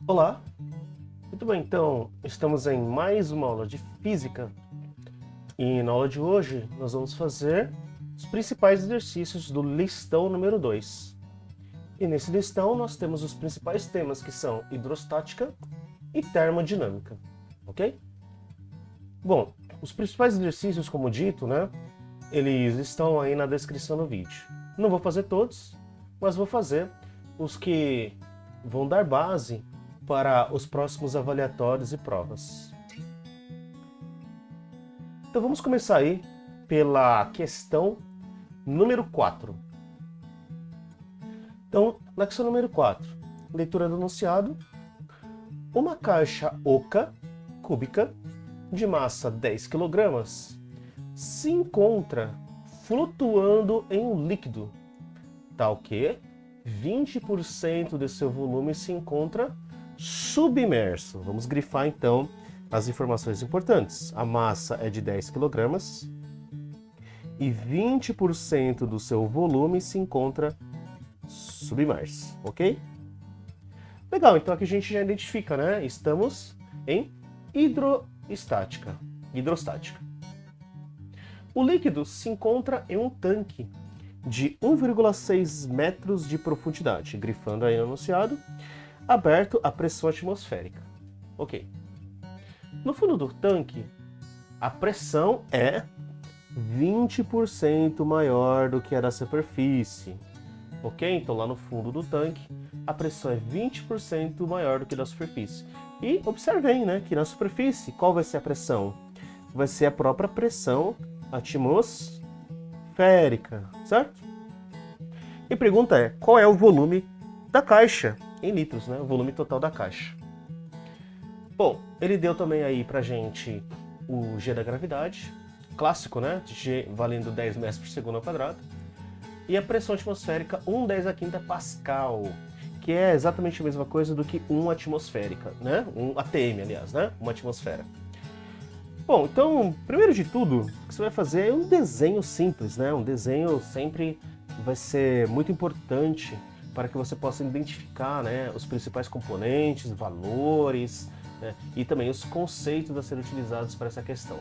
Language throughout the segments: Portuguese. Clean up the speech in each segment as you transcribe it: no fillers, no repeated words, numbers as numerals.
Olá, muito bem, então estamos em mais uma aula de física e na aula de hoje nós vamos fazer os principais exercícios do listão número 2. E nesse listão nós temos os principais temas que são hidrostática e termodinâmica, ok? Bom, os principais exercícios, como dito, né, eles estão aí na descrição do vídeo. Não vou fazer todos, mas vou fazer os que vão dar base para os próximos avaliatórios e provas. Então vamos começar aí pela questão número 4. Então, na questão número 4, leitura do enunciado. Uma caixa oca cúbica de massa 10 kg se encontra flutuando em um líquido, tal que 20% de seu volume se encontra submerso. Vamos grifar então as informações importantes. A massa é de 10 kg e 20% do seu volume se encontra submerso, ok? Legal, então aqui a gente já identifica, né? Estamos em hidrostática. O líquido se encontra em um tanque de 1,6 metros de profundidade, grifando aí no enunciado, aberto à pressão atmosférica. Ok. No fundo do tanque, a pressão é 20% maior do que a da superfície. Ok? Então lá no fundo do tanque, a pressão é 20% maior do que a da superfície. E observem, né, que na superfície, qual vai ser a pressão? Vai ser a própria pressão atmosférica, certo? E a pergunta é, qual é o volume da caixa? Em litros, né? O volume total da caixa. Bom, ele deu também aí pra gente o G da gravidade, clássico, né? G valendo 10 metros por segundo ao quadrado. E a pressão atmosférica, 1/10 a quinta pascal, que é exatamente a mesma coisa do que 1 atmosférica, né? 1 atm, aliás, né? Uma atmosfera. Bom, então, primeiro de tudo, o que você vai fazer é um desenho simples, né? Um desenho sempre vai ser muito importante para que você possa identificar, né, os principais componentes, valores, né, e também os conceitos a serem utilizados para essa questão.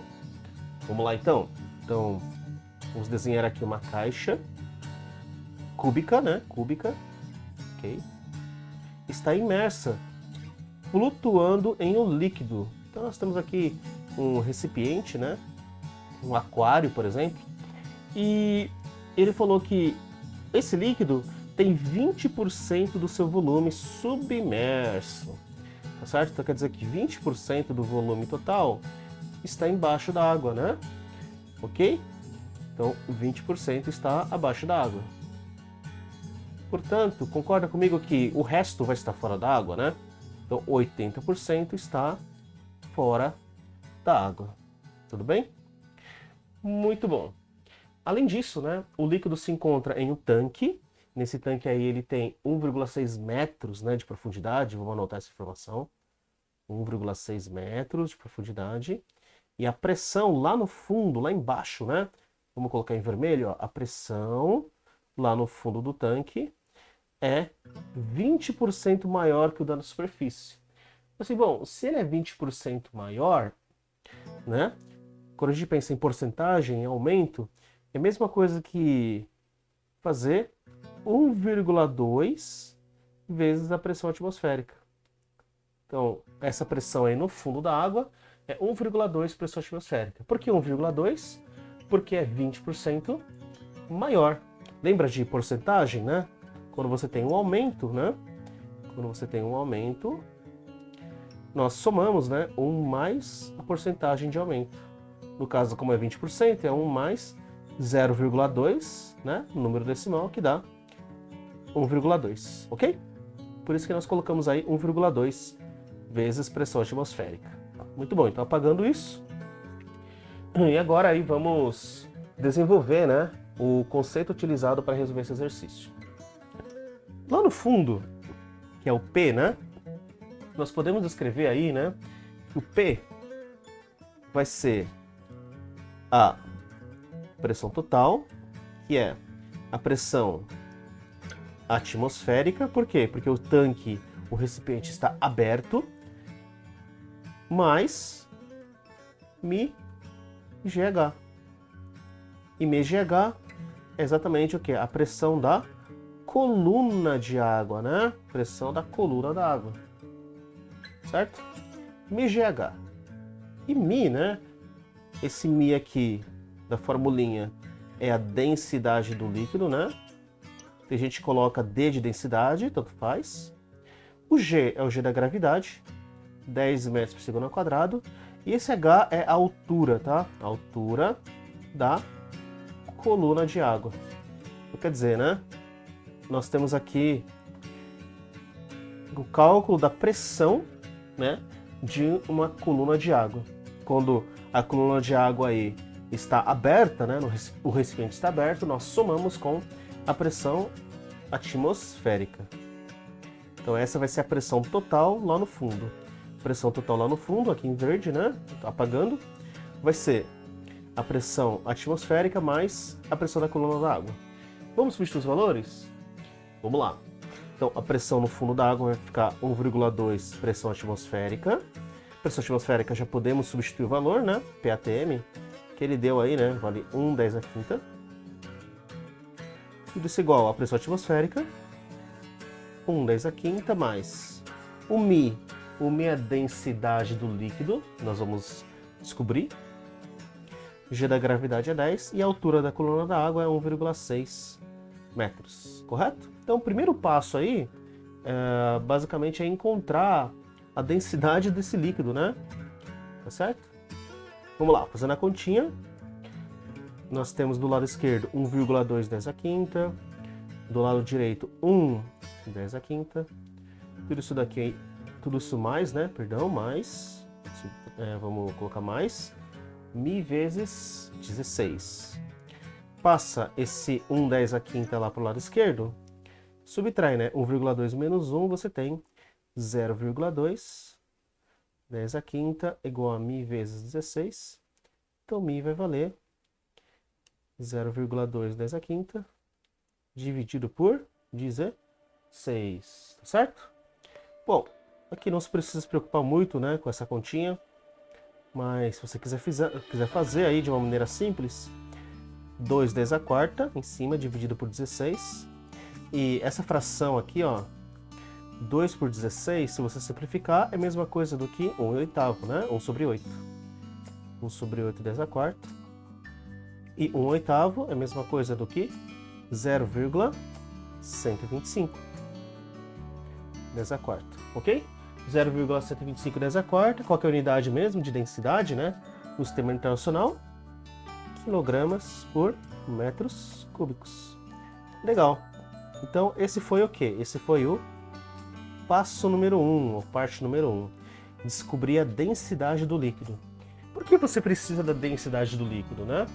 Vamos lá então? Então, vamos desenhar aqui uma caixa cúbica, né? Cúbica, ok? Está imersa, flutuando em um líquido. Então nós temos aqui um recipiente, né? Um aquário, por exemplo. E ele falou que esse líquido tem 20% do seu volume submerso. Tá certo? Então quer dizer que 20% do volume total está embaixo da água, né? Ok? Então 20% está abaixo da água. Portanto, concorda comigo que o resto vai estar fora da água, né? Então 80% está fora da água. Tudo bem? Muito bom. Além disso, né, o líquido se encontra em um tanque. Nesse tanque aí ele tem 1,6 metros, né, de profundidade. Vamos anotar essa informação. 1,6 metros de profundidade. E a pressão lá no fundo, lá embaixo, né? Vamos colocar em vermelho, ó, a pressão lá no fundo do tanque é 20% maior que o da superfície. Assim, bom, se ele é 20% maior, né? Quando a gente pensa em porcentagem, em aumento, é a mesma coisa que fazer 1,2 vezes a pressão atmosférica. Então, essa pressão aí no fundo da água é 1,2 pressão atmosférica. Por que 1,2? Porque é 20% maior. Lembra de porcentagem, né? Quando você tem um aumento, né? Quando você tem um aumento, nós somamos, né, 1 mais a porcentagem de aumento. No caso, como é 20%, é 1 mais 0,2, né, o número decimal, que dá 1,2, ok? Por isso que nós colocamos aí 1,2 vezes pressão atmosférica. Muito bom, então apagando isso. E agora aí vamos desenvolver, né, o conceito utilizado para resolver esse exercício. Lá no fundo, que é o P, né, nós podemos escrever aí, né, que o P vai ser a pressão total, que é a pressão atmosférica. Por quê? Porque o tanque o recipiente está aberto, mais μGH. E μGH é exatamente o que? A pressão da coluna de água, né? Pressão da coluna da água. Certo? μGH. E μ, né? Esse μ aqui da formulinha é a densidade do líquido, né? Tem gente que coloca D de densidade, tanto faz. O G é o G da gravidade, 10 metros por segundo ao quadrado. E esse H é a altura, tá? A altura da coluna de água. Quer dizer, né? Nós temos aqui o cálculo da pressão, né, de uma coluna de água. Quando a coluna de água aí está aberta, né, o recipiente está aberto, nós somamos com a pressão atmosférica. Então essa vai ser a pressão total lá no fundo. Pressão total lá no fundo, aqui em verde, né, apagando, vai ser a pressão atmosférica mais a pressão da coluna da água. Vamos substituir os valores? Vamos lá. Então, a pressão no fundo da água vai ficar 1,2 pressão atmosférica. Pressão atmosférica já podemos substituir o valor, né? PATM, que ele deu aí, né? Vale 1/10 à quinta. Tudo isso igual à pressão atmosférica. 1/10 à quinta mais o μ. O μ é a densidade do líquido. Nós vamos descobrir. G da gravidade é 10 e a altura da coluna da água é 1,6 metros, correto? Então o primeiro passo aí, basicamente, é encontrar a densidade desse líquido, né? Tá certo? Vamos lá, fazendo a continha. Nós temos do lado esquerdo 1,2 10 à quinta, do lado direito 1 10 à quinta, tudo isso daqui, tudo isso mais, né? Perdão, mais, vamos colocar mais, μ vezes 16. Passa esse 1/10 à quinta lá para o lado esquerdo, subtrai, né? 1,2 menos 1, você tem 0,2. 10 à quinta igual a μ vezes 16. Então, μ vai valer 0,2 10 à quinta dividido por 16. Tá certo? Bom, aqui não se precisa se preocupar muito, né, com essa continha. Mas se você quiser fazer aí de uma maneira simples, 2 10 à quarta em cima dividido por 16. E essa fração aqui, ó, 2 por 16, se você simplificar, é a mesma coisa do que 1/8, né? 1 sobre 8. 1 sobre 8 10 à quarta. E 1/8 é a mesma coisa do que 0,125 10 à quarta, ok? 0,125 10 à quarta, qual que é a unidade mesmo de densidade, né? No sistema internacional, quilogramas por metros cúbicos. Legal. Então, esse foi o quê? Esse foi o passo número 1, ou parte número 1. Descobrir a densidade do líquido. Por que você precisa da densidade do líquido, né?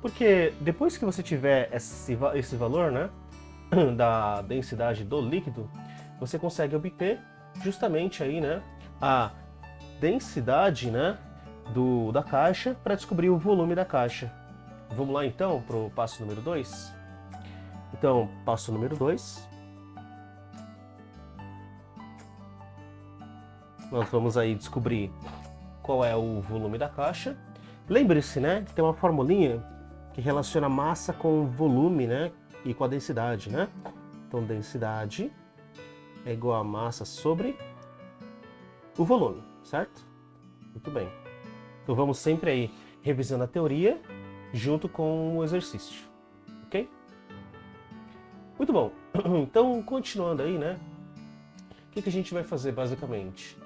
Porque depois que você tiver esse valor, né, da densidade do líquido, você consegue obter justamente aí, né, a densidade, né, da caixa para descobrir o volume da caixa. Vamos lá então para o passo número 2? Então, passo número 2. Nós vamos aí descobrir qual é o volume da caixa. Lembre-se, né, que tem uma formulinha que relaciona massa com volume, né, e com a densidade, né? Então, densidade é igual a massa sobre o volume, certo? Muito bem. Então, vamos sempre aí revisando a teoria junto com o exercício, ok? Muito bom. Então, continuando aí, né? O que a gente vai fazer basicamente?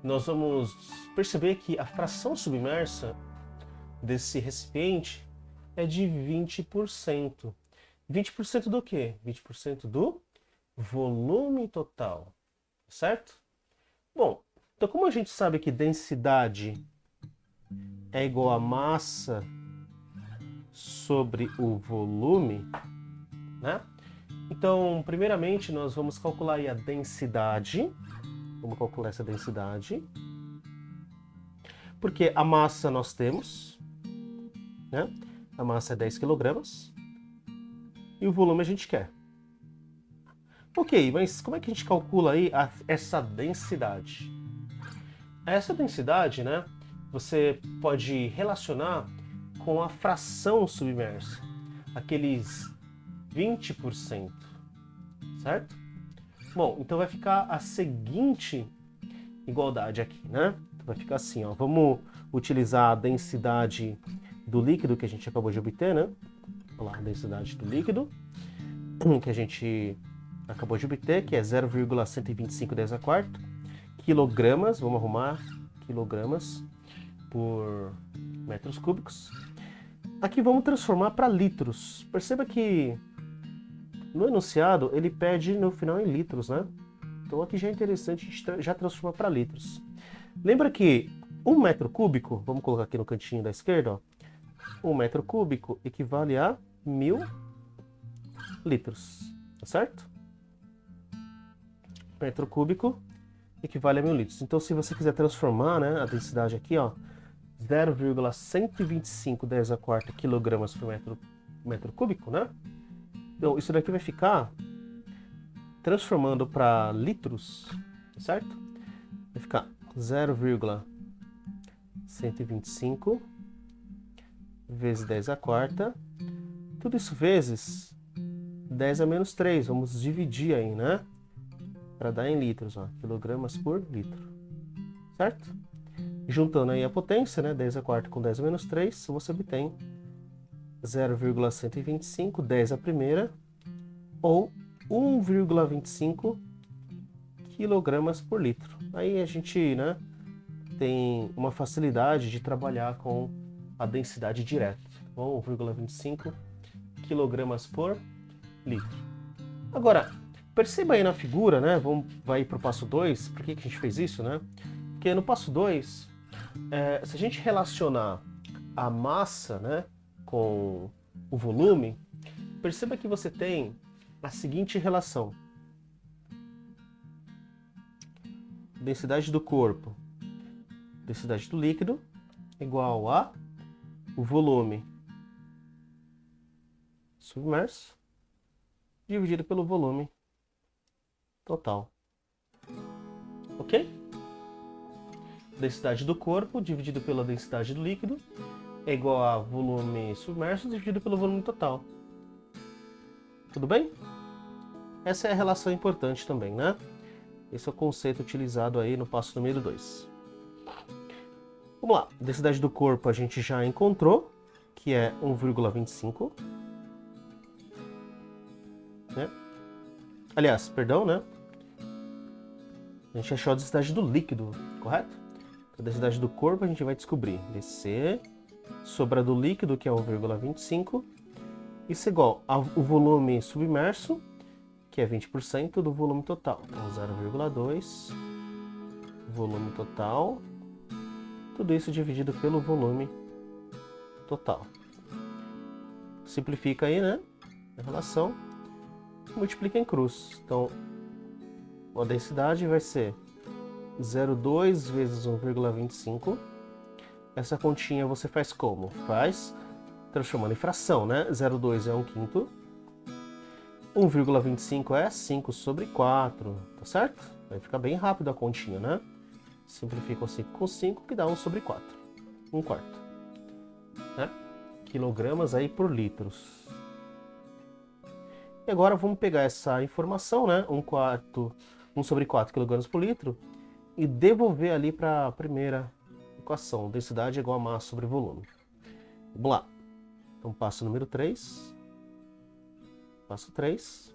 Nós vamos perceber que a fração submersa desse recipiente é de 20%. 20% do quê? 20% do volume total, certo? Bom, então como a gente sabe que densidade é igual a massa sobre o volume, né? Então, primeiramente, nós vamos calcular aí a densidade. Vamos calcular essa densidade. Porque a massa nós temos, né? A massa é 10 kg. E o volume a gente quer. Ok, mas como é que a gente calcula aí essa densidade? Essa densidade, né, você pode relacionar com a fração submersa, aqueles 20%, certo? Bom, então vai ficar a seguinte igualdade aqui, né? Então vai ficar assim, ó. Vamos utilizar a densidade do líquido que a gente acabou de obter, né? Olha lá, a densidade do líquido que a gente acabou de obter, que é 0,125 10 a quarta quilogramas, vamos arrumar quilogramas por metros cúbicos. Aqui vamos transformar para litros. Perceba que no enunciado ele pede no final em litros, né? Então aqui já é interessante a gente já transformar para litros. Lembra que 1 metro cúbico, vamos colocar aqui no cantinho da esquerda, ó, 1 metro cúbico equivale a 1000 litros, tá certo? Metro cúbico equivale a 1000 litros. Então se você quiser transformar, né, a densidade aqui, ó, 0,125 10 a quarta quilogramas por metro cúbico, né? Então isso daqui vai ficar, transformando para litros, tá certo? Vai ficar 0,125 vezes 10 a quarta, tudo isso vezes 10 a menos 3, vamos dividir aí, né? Para dar em litros, ó, quilogramas por litro, certo? Juntando aí a potência, né, 10 a quarta com 10 a menos 3, você obtém 0,125, 10 a primeira, ou 1,25 quilogramas por litro. Aí a gente, né, tem uma facilidade de trabalhar com a densidade direta. Então, 1,25 quilogramas por litro. Agora, perceba aí na figura, né, vai para o passo 2, por que a gente fez isso, né? Porque no passo 2, se a gente relacionar a massa, né, com o volume, perceba que você tem a seguinte relação. Densidade do corpo, densidade do líquido, igual a o volume submerso dividido pelo volume total. Ok? Densidade do corpo dividido pela densidade do líquido é igual a volume submerso dividido pelo volume total. Tudo bem? Essa é a relação importante também, né? Esse é o conceito utilizado aí no passo número 2. Vamos lá, densidade do corpo a gente já encontrou, que é 1,25. Né? Aliás, perdão, né? A gente achou a densidade do líquido, correto? A densidade do corpo a gente vai descobrir dC sobre a do líquido, que é 1,25. Isso é igual ao volume submerso, que é 20% do volume total. Então, 0,2 volume total. Tudo isso dividido pelo volume total. Simplifica aí, né? A relação. Multiplica em cruz. Então, a densidade vai ser 0,2 vezes 1,25. Essa continha você faz como? Faz transformando em fração, né? 0,2 é 1/5. 1,25 é 5 sobre 4, tá certo? Vai ficar bem rápido a continha, né? Simplifica o 5 com 5, que dá 1 sobre 4. 1/4. Né? Quilogramas aí por litros. E agora vamos pegar essa informação, né? 1 sobre 4 kg por litro, e devolver ali para a primeira equação. Densidade é igual a massa sobre volume. Vamos lá. Então, passo número 3. Passo 3.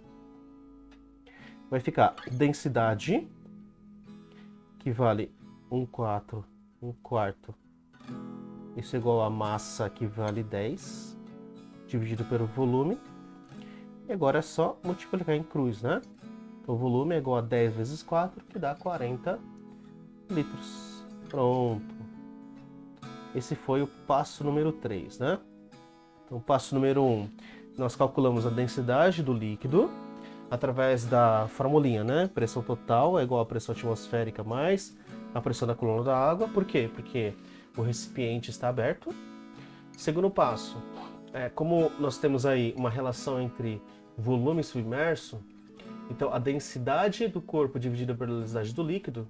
Vai ficar densidade, que vale 1/4, 1/4. Isso é igual a massa, que vale 10, dividido pelo volume. E agora é só multiplicar em cruz, né? Então, o volume é igual a 10 vezes 4, que dá 40 litros. Pronto. Esse foi o passo número 3, né? Então, passo número 1, nós calculamos a densidade do líquido através da formulinha, né? Pressão total é igual a pressão atmosférica mais a pressão da coluna da água. Por quê? Porque o recipiente está aberto. Segundo passo, como nós temos aí uma relação entre volume submerso, Então, a densidade do corpo dividida pela densidade do líquido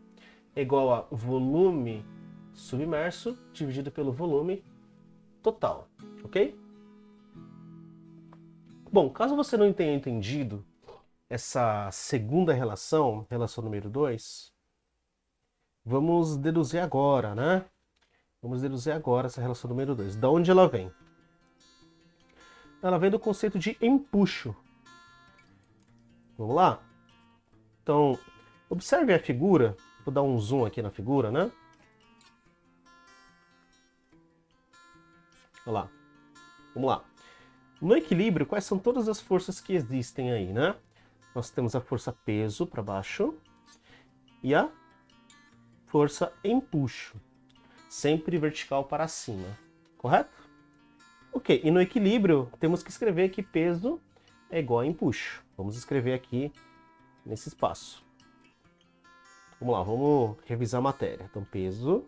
é igual a volume submerso dividido pelo volume total, ok? Bom, caso você não tenha entendido essa segunda relação, relação número 2, vamos deduzir agora, né? Vamos deduzir agora essa relação número 2. Da onde ela vem? Ela vem do conceito de empuxo. Vamos lá? Então, observe a figura. Vou dar um zoom aqui na figura, né? Olha lá. Vamos lá. No equilíbrio, quais são todas as forças que existem aí, né? Nós temos a força peso para baixo e a força empuxo, sempre vertical para cima, correto? Ok, e no equilíbrio temos que escrever que peso é igual a empuxo. Vamos escrever aqui nesse espaço. Vamos lá, vamos revisar a matéria. Então, peso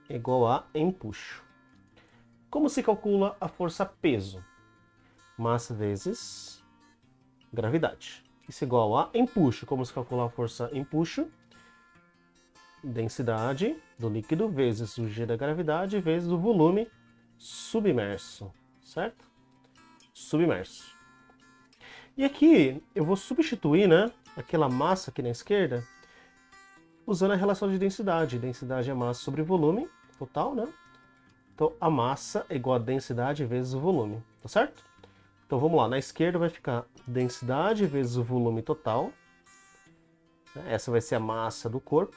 é igual a empuxo. Como se calcula a força peso? Massa vezes gravidade. Isso é igual a empuxo. Como se calcula a força empuxo? Densidade do líquido vezes o G da gravidade vezes o volume submerso, certo? Submerso. E aqui eu vou substituir, né, aquela massa aqui na esquerda usando a relação de densidade. Densidade é massa sobre volume total, né? Então a massa é igual a densidade vezes o volume, tá certo? Então vamos lá, na esquerda vai ficar densidade vezes o volume total. Essa vai ser a massa do corpo.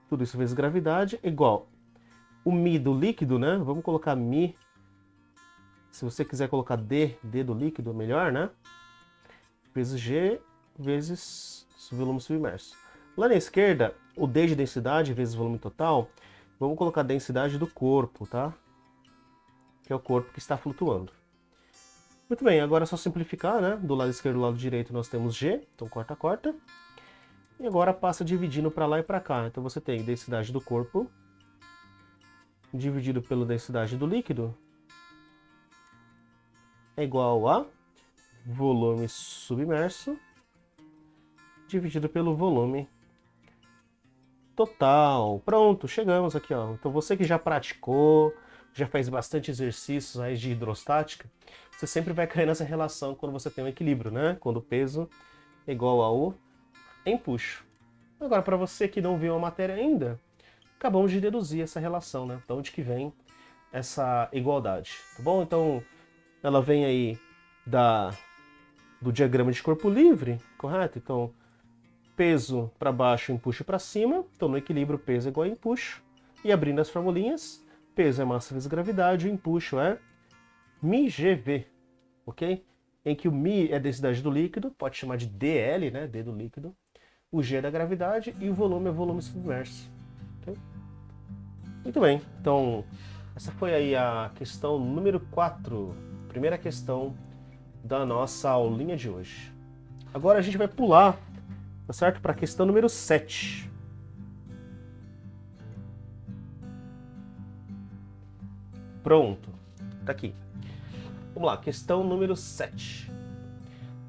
Tudo isso vezes gravidade igual o μ do líquido, né? Vamos colocar μ. Se você quiser colocar D do líquido, melhor, né? Vezes G vezes o volume submerso. Lá na esquerda, o D de densidade vezes volume total, vamos colocar a densidade do corpo, tá? Que é o corpo que está flutuando. Muito bem, agora é só simplificar, né? Do lado esquerdo e do lado direito nós temos G, então corta, corta. E agora passa dividindo para lá e para cá. Então você tem densidade do corpo dividido pela densidade do líquido é igual a volume submerso dividido pelo volume total. Pronto, chegamos aqui, ó. Então você que já praticou, já faz bastante exercícios aí de hidrostática, você sempre vai cair nessa relação quando você tem um equilíbrio, né? Quando o peso é igual ao empuxo. Agora, para você que não viu a matéria ainda, acabamos de deduzir essa relação, né? De onde que vem essa igualdade, tá bom? Então, ela vem aí do diagrama de corpo livre, correto? Então, peso para baixo, empuxo para cima. Então, no equilíbrio, peso é igual a empuxo. E abrindo as formulinhas, peso é massa vezes gravidade, o empuxo é μgv, ok? Em que o μ é a densidade do líquido, pode chamar de dl, né? D do líquido. O G é da gravidade e o volume é volume submerso. Okay? Muito bem, então essa foi aí a questão número 4, primeira questão da nossa aulinha de hoje. Agora a gente vai pular, tá certo? Para a questão número 7. Pronto, tá aqui. Vamos lá, questão número 7.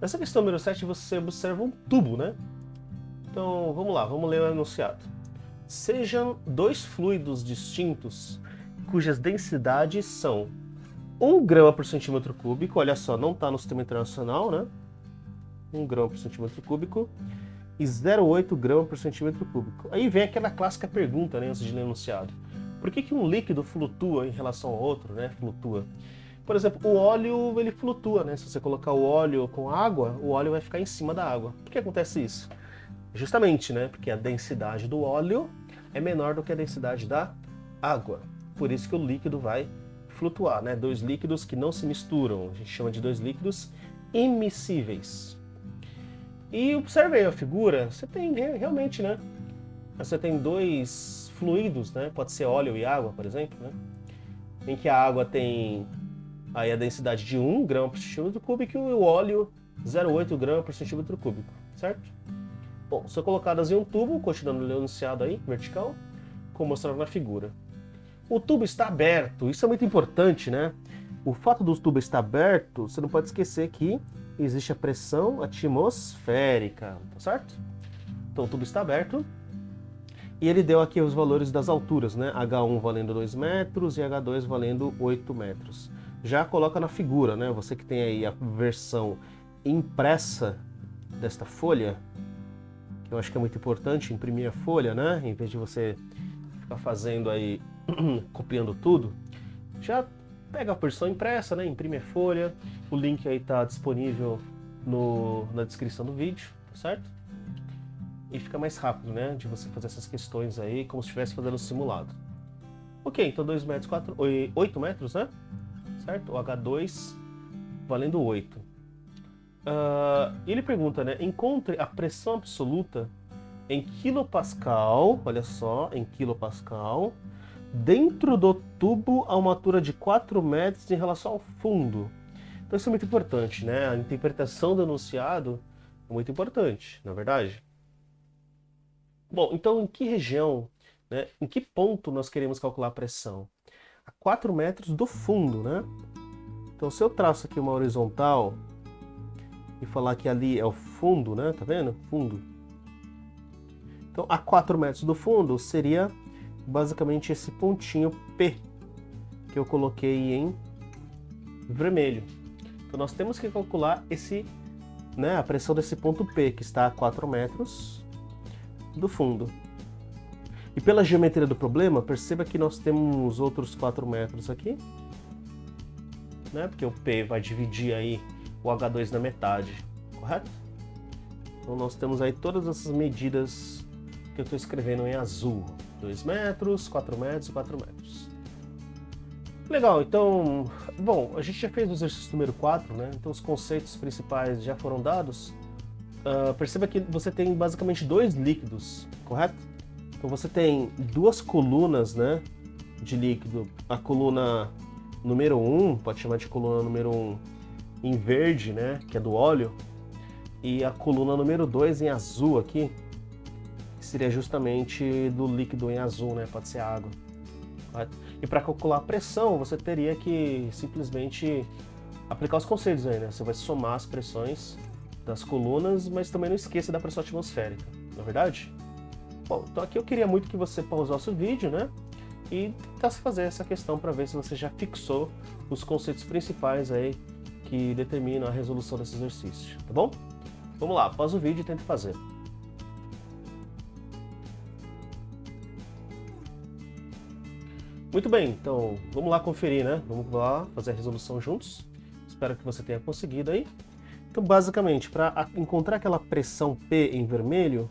Nessa questão número 7 você observa um tubo, né? Então vamos lá, vamos ler o enunciado. Sejam dois fluidos distintos cujas densidades são 1 grama por centímetro cúbico, olha só, não está no sistema internacional, né? 1 grama por centímetro cúbico e 0,8 grama por centímetro cúbico. Aí vem aquela clássica pergunta, né, antes de ler o enunciado. Por que um líquido flutua em relação ao outro, né? Flutua. Por exemplo, o óleo, ele flutua, né? Se você colocar o óleo com água, o óleo vai ficar em cima da água. Por que acontece isso? Justamente, né? Porque a densidade do óleo é menor do que a densidade da água. Por isso que o líquido vai flutuar, né? Dois líquidos que não se misturam. A gente chama de dois líquidos imiscíveis. E observe aí a figura, você tem realmente, né? Você tem dois fluidos, né? Pode ser óleo e água, por exemplo, né? Em que a água tem aí a densidade de 1 grama por centímetro cúbico e o óleo 0,8 grama por centímetro cúbico, certo? Bom, são colocadas em um tubo, continuando o enunciado aí, vertical, como mostrado na figura. O tubo está aberto, isso é muito importante, né? O fato do tubo estar aberto, você não pode esquecer que existe a pressão atmosférica, tá certo? Então, o tubo está aberto. E ele deu aqui os valores das alturas, né? H1 valendo 2 metros e H2 valendo 8 metros. Já coloca na figura, né? Você que tem aí a versão impressa desta folha, que eu acho que é muito importante imprimir a folha, né? Em vez de você ficar fazendo aí, copiando tudo, já pega a versão impressa, né? Imprime a folha. O link aí tá disponível na descrição do vídeo, tá certo? E fica mais rápido, né? De você fazer essas questões aí, como se estivesse fazendo um simulado. Ok, então 2 metros, 8 metros, né? Certo? O H2 valendo 8. Ele pergunta, né? Encontre a pressão absoluta em quilopascal, olha só, em quilopascal, dentro do tubo a uma altura de 4 metros em relação ao fundo. Então isso é muito importante, né? A interpretação do enunciado é muito importante, na verdade. Bom, então em que região, né, em que ponto nós queremos calcular a pressão? A 4 metros do fundo, né? Então se eu traço aqui uma horizontal e falar que ali é o fundo, né? Tá vendo? Fundo. Então a 4 metros do fundo seria basicamente esse pontinho P que eu coloquei em vermelho. Então nós temos que calcular né, a pressão desse ponto P, que está a 4 metros do fundo. E pela geometria do problema, perceba que nós temos outros 4 metros aqui, né? Porque o P vai dividir aí o H2 na metade, correto? Então nós temos aí todas essas medidas que eu estou escrevendo em azul. 2 metros, 4 metros e 4 metros. Legal, então, bom, a gente já fez o exercício número 4, né? Então os conceitos principais já foram dados. Perceba que você tem basicamente dois líquidos, correto? Então você tem duas colunas, né, de líquido. A coluna número 1, pode chamar de coluna número 1 em verde, né, que é do óleo, e a coluna número 2 em azul aqui, que seria justamente do líquido em azul, né, pode ser água. Correto? E para calcular a pressão, você teria que simplesmente aplicar os conceitos aí, né? Você vai somar as pressões das colunas, mas também não esqueça da pressão atmosférica, não é verdade? Bom, então aqui eu queria muito que você pausasse o vídeo, né? E tentasse fazer essa questão para ver se você já fixou os conceitos principais aí que determinam a resolução desse exercício, tá bom? Vamos lá, pausa o vídeo e tente fazer. Muito bem, então vamos lá conferir, né? Vamos lá fazer a resolução juntos. Espero que você tenha conseguido aí. Então, basicamente, para encontrar aquela pressão P em vermelho,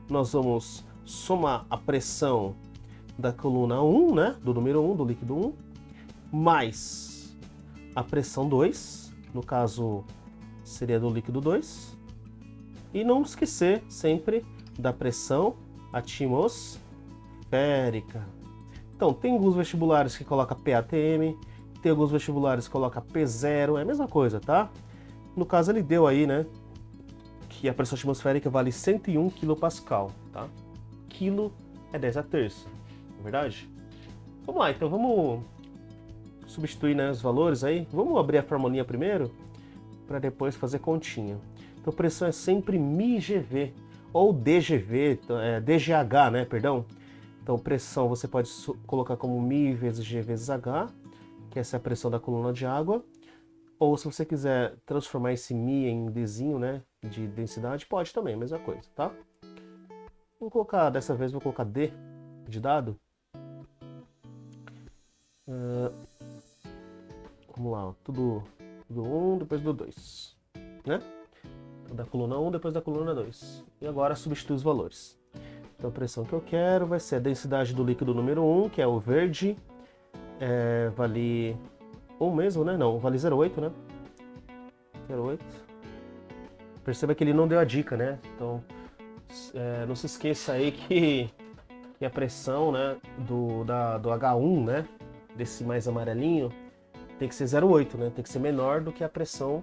nós vamos somar a pressão da coluna 1, né? Do número 1, do líquido 1, mais a pressão 2, no caso seria do líquido 2. E não esquecer sempre da pressão atmosférica. Então, tem alguns vestibulares que colocam PATM, tem alguns vestibulares que colocam P0, é a mesma coisa, tá? No caso, ele deu aí, né, que a pressão atmosférica vale 101 kPa, tá? Quilo é 10 a terça, não é verdade? Vamos lá, então vamos substituir, né, os valores aí. Vamos abrir a formulinha primeiro, para depois fazer continha. Então, pressão é sempre μGV, ou DGV, DGH, né, perdão. Então, pressão você pode colocar como μ vezes G vezes H, que essa é a pressão da coluna de água. Ou se você quiser transformar esse μ em Dzinho, né, de densidade, pode também, mesma coisa, tá? Vou colocar, dessa vez vou colocar D de dado. Vamos lá, tudo 1, depois do 2, né? Então, da coluna 1, depois da coluna 2. E agora substitui os valores. Então a pressão que eu quero vai ser a densidade do líquido número 1, que é o verde, vale 1 mesmo, né? Não, vale 0,8, né? 0,8. Perceba que ele não deu a dica, né? Então, não se esqueça aí que a pressão, né, do H1, né, desse mais amarelinho, tem que ser 0,8, né? Tem que ser menor do que a pressão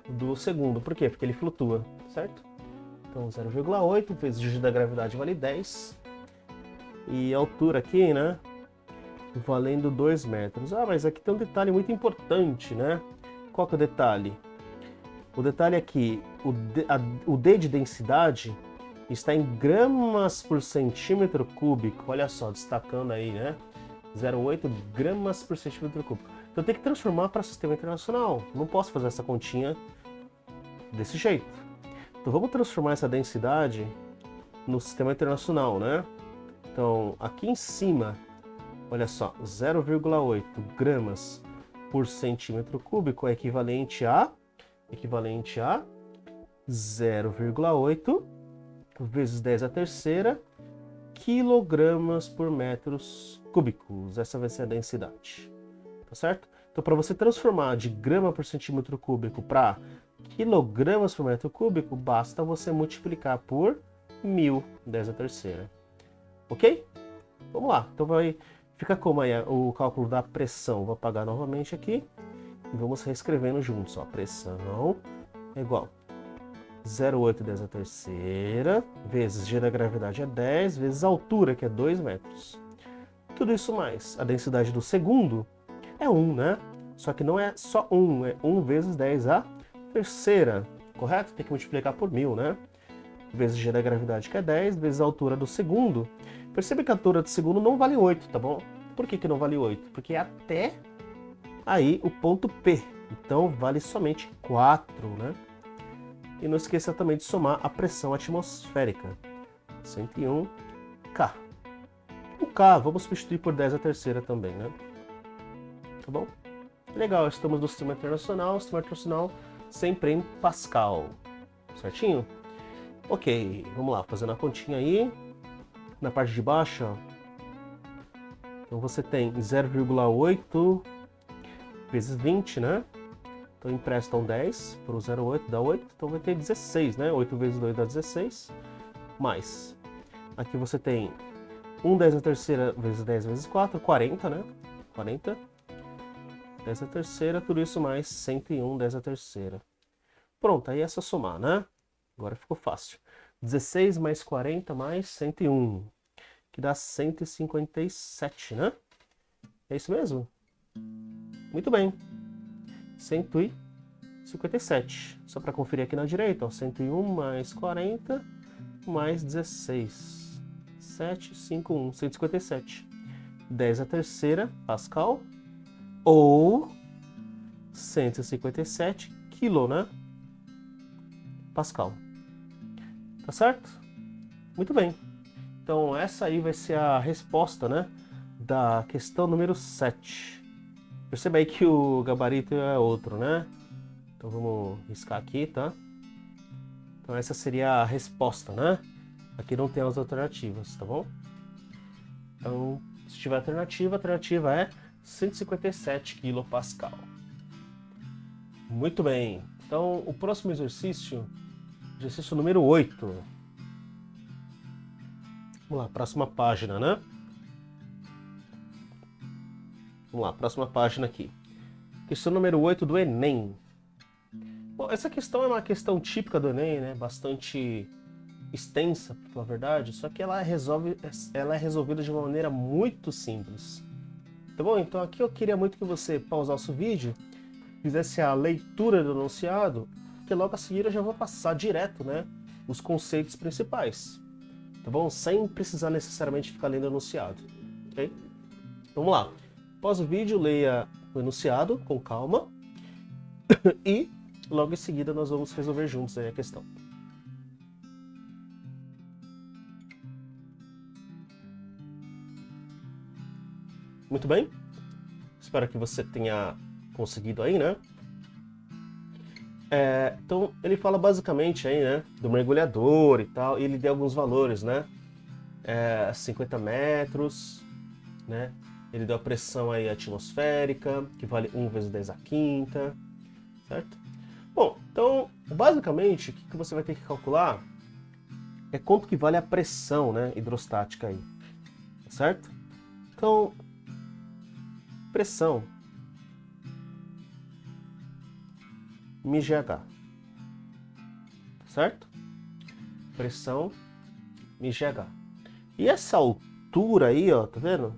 do segundo. Por quê? Porque ele flutua, certo? Então 0,8 vezes G da gravidade vale 10. E a altura aqui, né, valendo 2 metros. Ah, mas aqui tem um detalhe muito importante, né? Qual que é o detalhe? O detalhe é que o D de densidade está em gramas por centímetro cúbico. Olha só, destacando aí, né? 0,8 gramas por centímetro cúbico. Então eu tenho que transformar para sistema internacional. Não posso fazer essa continha desse jeito. Então vamos transformar essa densidade no sistema internacional, né? Então aqui em cima, olha só, 0,8 gramas por centímetro cúbico é equivalente a 0,8 vezes 10 a terceira quilogramas por metros cúbicos. Essa vai ser a densidade, tá certo? Então, para você transformar de grama por centímetro cúbico para quilogramas por metro cúbico, basta você multiplicar por 1000, 10 a terceira. Ok? Vamos lá. Então vai ficar como aí o cálculo da pressão. Vou apagar novamente aqui e vamos reescrevendo juntos. Ó. Pressão é igual 0,8 10 a terceira vezes g da gravidade é 10 vezes a altura, que é 2 metros. Tudo isso mais a densidade do segundo é 1, né? Só que não é só 1, é 1 vezes 10 a terceira, correto? Tem que multiplicar por 1000, né? Vezes g da gravidade, que é 10, vezes a altura do segundo. Perceba que a altura do segundo não vale 8, tá bom? Por que não vale 8? Porque é até aí o ponto P. Então vale somente 4, né? E não esqueça também de somar a pressão atmosférica. 101 K. O K vamos substituir por 10 a terceira também, né? Tá bom? Legal, estamos no sistema internacional sempre em Pascal. Certinho? Ok, vamos lá, fazendo a continha aí. Na parte de baixo, ó. Então você tem 0,8 vezes 20, né? Então emprestam 10 para o 0,8 dá 8, então vai ter 16, né? 8 vezes 2 dá 16, mais. Aqui você tem 1 10 a terceira vezes 10 vezes 4, 40, né? 40. 10 a terceira, tudo isso mais 101 10 a terceira. Pronto, aí é só somar, né? Agora ficou fácil. 16 mais 40 mais 101, que dá 157, né? É isso mesmo? Muito bem. 157. Só para conferir aqui na direita, ó, 101 mais 40 mais 16. 751, 157. 10 a terceira, Pascal, ou 157 quilo, né? Pascal. Tá certo? Muito bem. Então essa aí vai ser a resposta, né, da questão número 7. Perceba aí que o gabarito é outro, né? Então vamos riscar aqui, tá? Então essa seria a resposta, né? Aqui não tem as alternativas, tá bom? Então, se tiver alternativa, a alternativa é 157 kPa. Muito bem. Então, o próximo exercício número 8. Vamos lá, próxima página, né? Vamos lá, próxima página aqui. Questão número 8 do Enem. Bom, essa questão é uma questão típica do Enem, né? Bastante extensa, pra falar a verdade, só que ela é resolvida de uma maneira muito simples. Tá bom? Então aqui eu queria muito que você pausasse o vídeo, fizesse a leitura do enunciado, que logo a seguir eu já vou passar direto, né, os conceitos principais. Tá bom? Sem precisar necessariamente ficar lendo o enunciado. Ok? Vamos lá. Após o vídeo, leia o enunciado com calma e logo em seguida nós vamos resolver juntos aí a questão. Muito bem? Espero que você tenha conseguido aí, né? Então, ele fala basicamente aí, né, do mergulhador e tal, e ele deu alguns valores, né? 50 metros, né? Ele deu a pressão aí atmosférica, que vale 1 vezes 10 a quinta, certo? Bom, então, basicamente, o que você vai ter que calcular é quanto que vale a pressão, né, hidrostática aí, certo? Então, pressão μgh, certo? Pressão μgh. E essa altura aí, ó, tá vendo?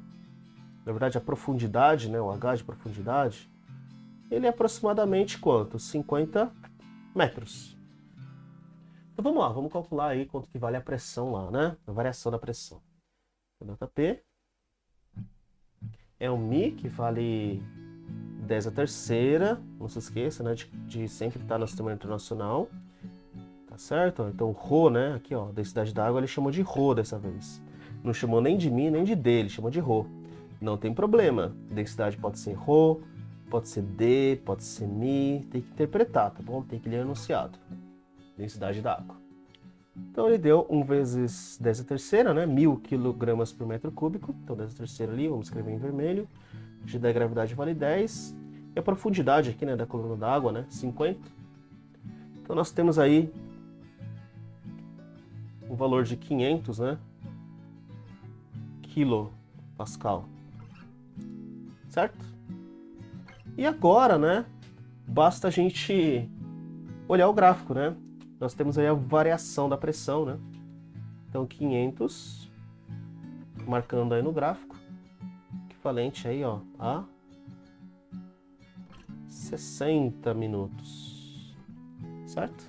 Na verdade, a profundidade, né, o H de profundidade, ele é aproximadamente quanto? 50 metros. Então vamos lá, vamos calcular aí quanto que vale a pressão lá, né? A variação da pressão. ΔP é um Mi, que vale 10 a terceira. Não se esqueça, né, de sempre estar no sistema internacional. Tá certo? Então Rho, né? Aqui, ó, densidade da água ele chamou de Rho dessa vez. Não chamou nem de Mi, nem de D, ele chamou de Rho. Não tem problema. Densidade pode ser Rho, pode ser D, pode ser Mi. Tem que interpretar, tá bom? Tem que ler enunciado. Densidade da água. Então ele deu 1 vezes 10 a terceira, né? 1000 kg por metro cúbico. Então 10 a terceira ali, vamos escrever em vermelho. G da gravidade vale 10. E a profundidade aqui, né, da coluna d'água, né? 50. Então nós temos aí um valor de 500, né? Quilopascal. Certo? E agora, né? Basta a gente olhar o gráfico, né? Nós temos aí a variação da pressão, né? Então 500, marcando aí no gráfico, equivalente aí, ó, a 60 minutos. Certo?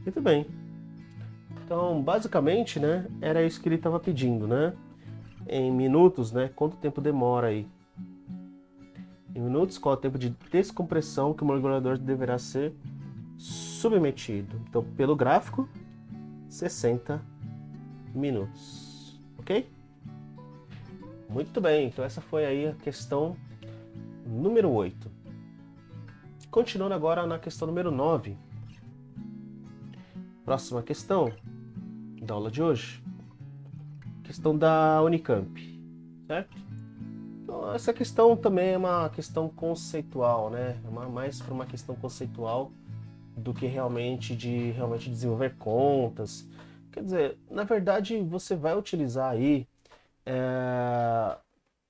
Muito bem. Então, basicamente, né, era isso que ele estava pedindo, né? Em minutos, né, quanto tempo demora aí? Em minutos, qual é o tempo de descompressão que o mergulhador deverá ser submetido? Então, pelo gráfico, 60 minutos. Ok? Muito bem, então essa foi aí a questão número 8. Continuando agora na questão número 9. Próxima questão da aula de hoje. Questão da Unicamp, certo? Então, essa questão também é uma questão conceitual, né? Mais para uma questão conceitual do que realmente desenvolver contas. Quer dizer, na verdade, você vai utilizar aí,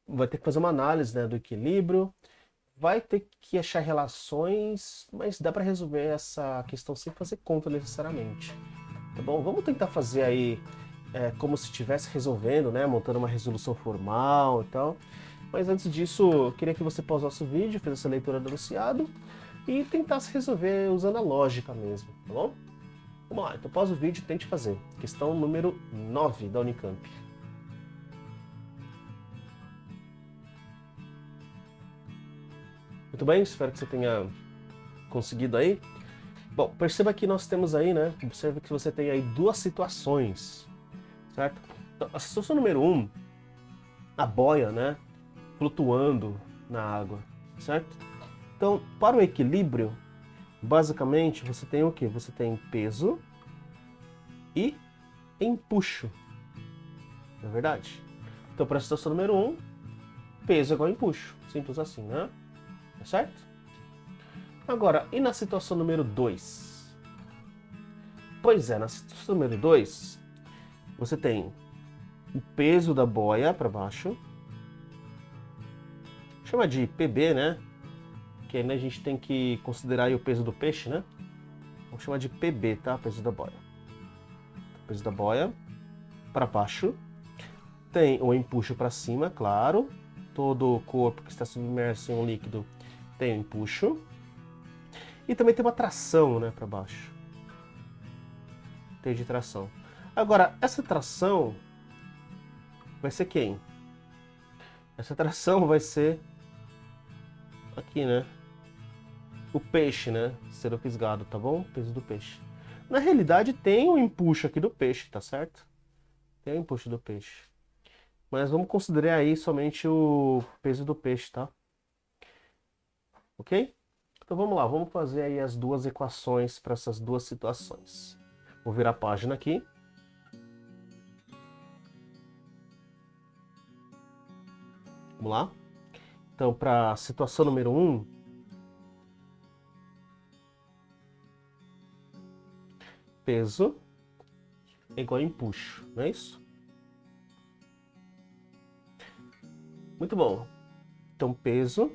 vai ter que fazer uma análise, né, do equilíbrio, vai ter que achar relações, mas dá para resolver essa questão sem fazer conta necessariamente. Tá bom? Vamos tentar fazer aí como se estivesse resolvendo, né? Montando uma resolução formal e tal. Mas antes disso, eu queria que você pausasse o vídeo, fizesse essa leitura do enunciado e tentasse resolver usando a lógica mesmo, tá bom? Vamos lá, então pausa o vídeo e tente fazer. Questão número 9 da Unicamp. Muito bem, espero que você tenha conseguido aí. Bom, perceba que nós temos aí, né? Observe que você tem aí duas situações, certo? Então, a situação número 1, a boia, né? Flutuando na água, certo? Então, para o equilíbrio, basicamente você tem o quê? Você tem peso e empuxo, não é verdade? Então, para a situação número 1, peso é igual a empuxo, simples assim, né? Tá certo? Agora, e na situação número 2? Pois é, na situação número 2, você tem o peso da boia para baixo, chama de PB, né? Que aí a gente tem que considerar aí o peso do peixe, né? Vamos chamar de PB, tá? Peso da boia. O peso da boia para baixo. Tem o empuxo para cima, claro. Todo o corpo que está submerso em um líquido tem o empuxo. E também tem uma tração, né, para baixo. Tem de tração. Agora, essa tração vai ser quem? Essa tração vai ser aqui, né? O peixe, né? Sendo fisgado, tá bom? Peso do peixe. Na realidade, tem o empuxo aqui do peixe, tá certo? Tem o empuxo do peixe. Mas vamos considerar aí somente o peso do peixe, tá? Ok? Então vamos lá, vamos fazer aí as duas equações para essas duas situações. Vou virar a página aqui. Vamos lá. Então, para a situação número 1, peso é igual a empuxo, não é isso? Muito bom. Então, peso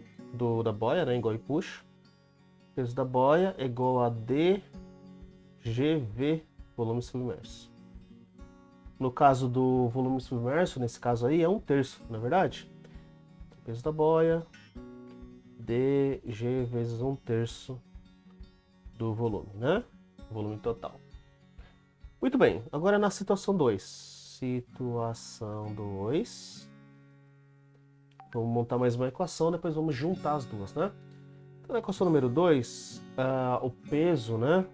da boia, né, igual a empuxo. Peso da boia é igual a dGV, volume submerso. No caso do volume submerso, nesse caso aí, é 1/3, não é verdade? Peso da boia, dG vezes 1/3 do volume, né? Volume total. Muito bem, agora na situação 2. Situação 2. Vamos montar mais uma equação, depois vamos juntar as duas, né? Então, na equação número 2, o peso, né?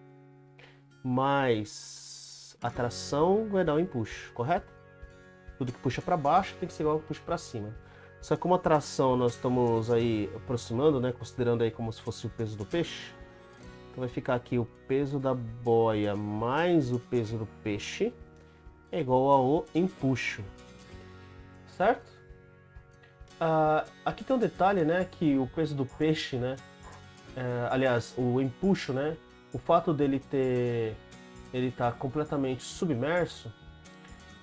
Mais a tração vai dar o empuxo, correto? Tudo que puxa para baixo tem que ser igual ao que puxa para cima. Só que como a tração nós estamos aí aproximando, né? Considerando aí como se fosse o peso do peixe. Então vai ficar aqui o peso da boia mais o peso do peixe é igual ao empuxo, certo? Aqui tem um detalhe, né, que o peso do peixe, né, aliás, o empuxo, né, o fato dele tá completamente submerso,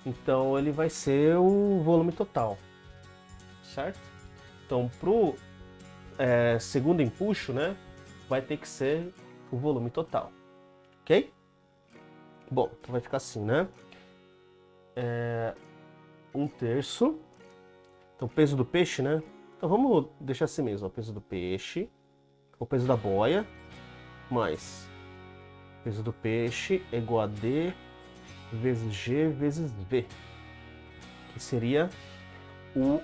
então ele vai ser o volume total, certo? Então pro segundo empuxo, né, vai ter que ser o volume total, ok? Bom, então vai ficar assim, né? 1/3. Então, peso do peixe, né? Então, vamos deixar assim mesmo. O peso do peixe, o peso da boia, mais peso do peixe é igual a D vezes G vezes V, que seria o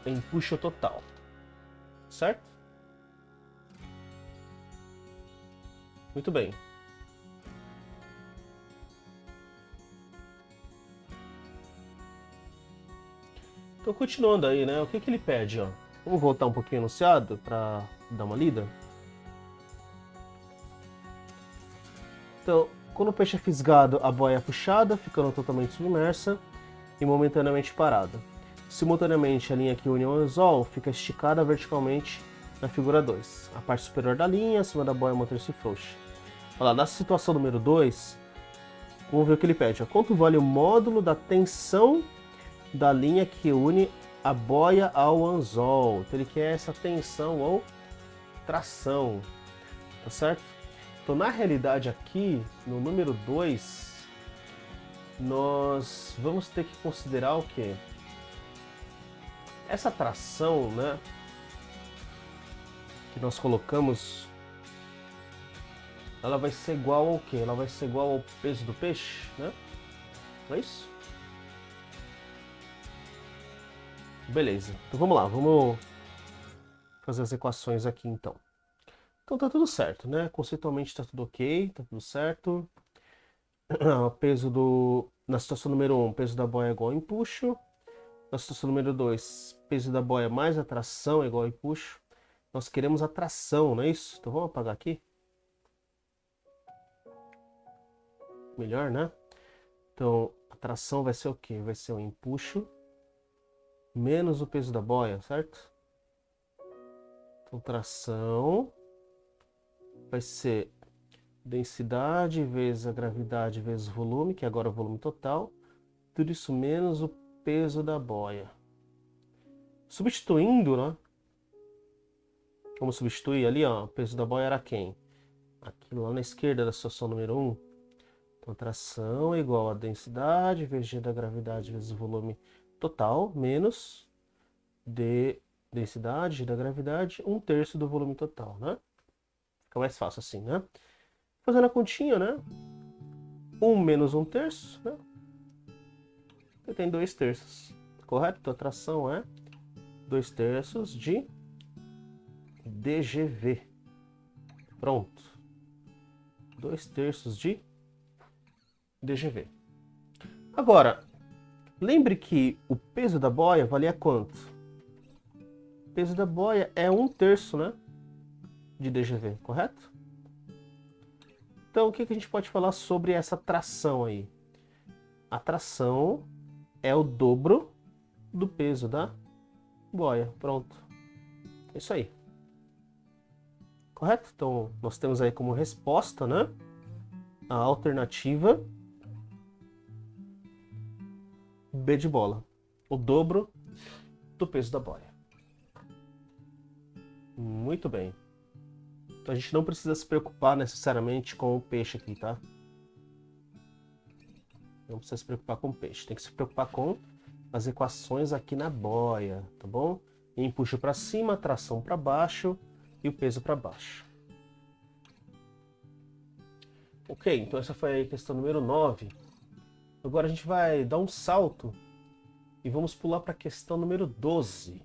empuxo total, certo? Muito bem. Então, continuando aí, né? O que ele pede, ó? Vamos voltar um pouquinho no enunciado para dar uma lida? Então, quando o peixe é fisgado, a boia é puxada, ficando totalmente submersa e momentaneamente parada. Simultaneamente, a linha que une ao anzol fica esticada verticalmente na figura 2. A parte superior da linha, acima da boia, mantém-se frouxa. Olha lá, na situação número 2, vamos ver o que ele pede. Ó. Quanto vale o módulo da tensão da linha que une a boia ao anzol? Então ele quer essa tensão ou tração, tá certo? Então na realidade aqui, no número 2, nós vamos ter que considerar o quê? Essa tração, né, que nós colocamos, ela vai ser igual ao quê? Ela vai ser igual ao peso do peixe, né? Não é isso? Beleza, então vamos lá, vamos fazer as equações aqui então. Então tá tudo certo, né? Conceitualmente tá tudo ok, tá tudo certo. Na situação número 1, peso da boia é igual ao empuxo. Na situação número 2, peso da boia mais a tração é igual ao empuxo. Nós queremos a tração, não é isso? Então vamos apagar aqui. Melhor, né? Então a tração vai ser o quê? Vai ser o empuxo menos o peso da boia, certo? Então tração vai ser densidade vezes a gravidade vezes o volume, que agora é o volume total. Tudo isso menos o peso da boia. Substituindo, né? Vamos substituir ali, ó. O peso da boia era quem? Aqui lá na esquerda da situação número 1. Então, tração é igual a densidade vezes G da gravidade vezes o volume total, menos de densidade, G da gravidade, 1/3 do volume total, né? Fica mais fácil assim, né? Fazendo a continha, né? 1 menos 1/3, né? Você tem 2/3, correto? Então a tração é 2/3 de dGV. Pronto. 2/3 de dGV. Agora, lembre que o peso da boia valia quanto? O peso da boia é 1/3, né? De dGV, correto? Então, o que a gente pode falar sobre essa tração aí? A tração é o dobro do peso da boia. Pronto. É isso aí. Correto? Então, nós temos aí como resposta, né? A alternativa B de bola. O dobro do peso da boia. Muito bem. Então a gente não precisa se preocupar necessariamente com o peixe aqui, tá? Não precisa se preocupar com o peixe. Tem que se preocupar com as equações aqui na boia, tá bom? Empuxo para cima, tração para baixo e o peso para baixo. Ok, então essa foi a questão número 9. Agora a gente vai dar um salto e vamos pular para a questão número 12.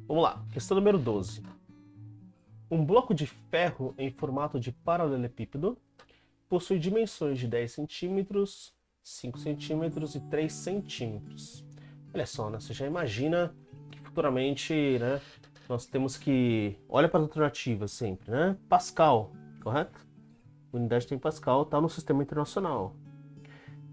Vamos lá, questão número 12. Um bloco de ferro em formato de paralelepípedo possui dimensões de 10 centímetros, 5 centímetros e 3 centímetros. Olha só, né? Você já imagina que futuramente, né, nós temos que... Olha para as alternativas sempre, né? Pascal, correto? Unidade tem Pascal, está no sistema internacional.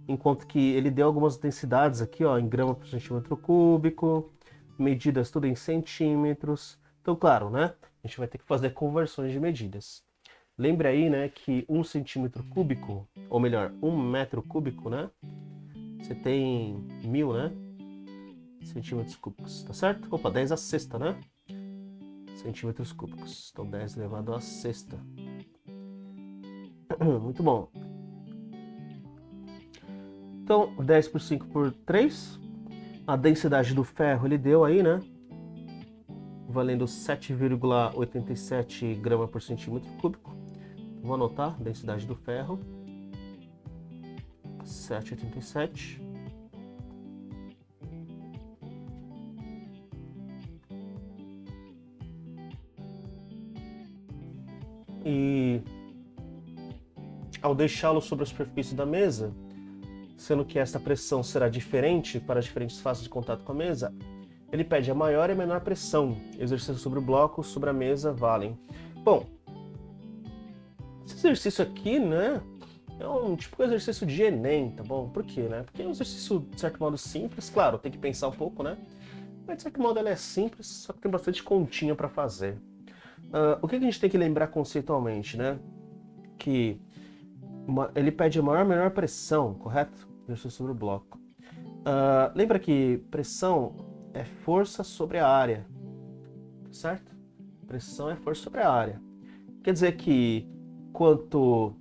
Enquanto que ele deu algumas densidades aqui, ó, em grama por centímetro cúbico, medidas tudo em centímetros. Então, claro, né? A gente vai ter que fazer conversões de medidas. Lembre aí, né, que 1 centímetro cúbico, ou melhor, 1 metro cúbico, né? Você tem 1000, né? Centímetros cúbicos, tá certo? Opa, 10 a sexta, né? Centímetros cúbicos. Então, 10 elevado a sexta. Muito bom. Então, 10 por 5 por 3. A densidade do ferro ele deu aí, né? Valendo 7,87 gramas por centímetro cúbico. Vou anotar a densidade do ferro. 7,87. E ao deixá-lo sobre a superfície da mesa, sendo que essa pressão será diferente para as diferentes faces de contato com a mesa, ele pede a maior e a menor pressão. Exercício sobre o bloco, sobre a mesa, valem. Bom, esse exercício aqui, né, é um tipo de exercício de Enem, tá bom? Por quê, né? Porque é um exercício, de certo modo, simples. Claro, tem que pensar um pouco, né? Mas, de certo modo, ele é simples, só que tem bastante continha para fazer. O que a gente tem que lembrar conceitualmente, né? Que ele pede a maior e menor pressão, correto? Exercício sobre o bloco. Lembra que pressão é força sobre a área, certo? Pressão é força sobre a área. Quer dizer que quanto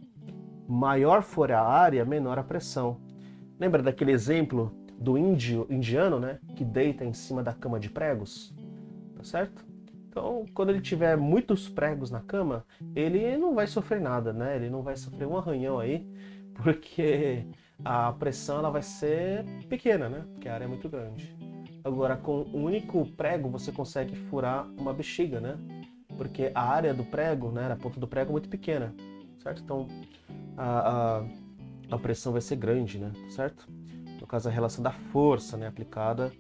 maior for a área, menor a pressão. Lembra daquele exemplo do indiano, né, que deita em cima da cama de pregos, tá certo? Então, quando ele tiver muitos pregos na cama, ele não vai sofrer nada, né? Ele não vai sofrer um arranhão aí, porque a pressão ela vai ser pequena, né? Porque a área é muito grande. Agora, com um único prego, você consegue furar uma bexiga, né? Porque a área do prego, né, a ponta do prego é muito pequena, certo? Então, a pressão vai ser grande, né? Certo? No caso, a relação da força, né, aplicada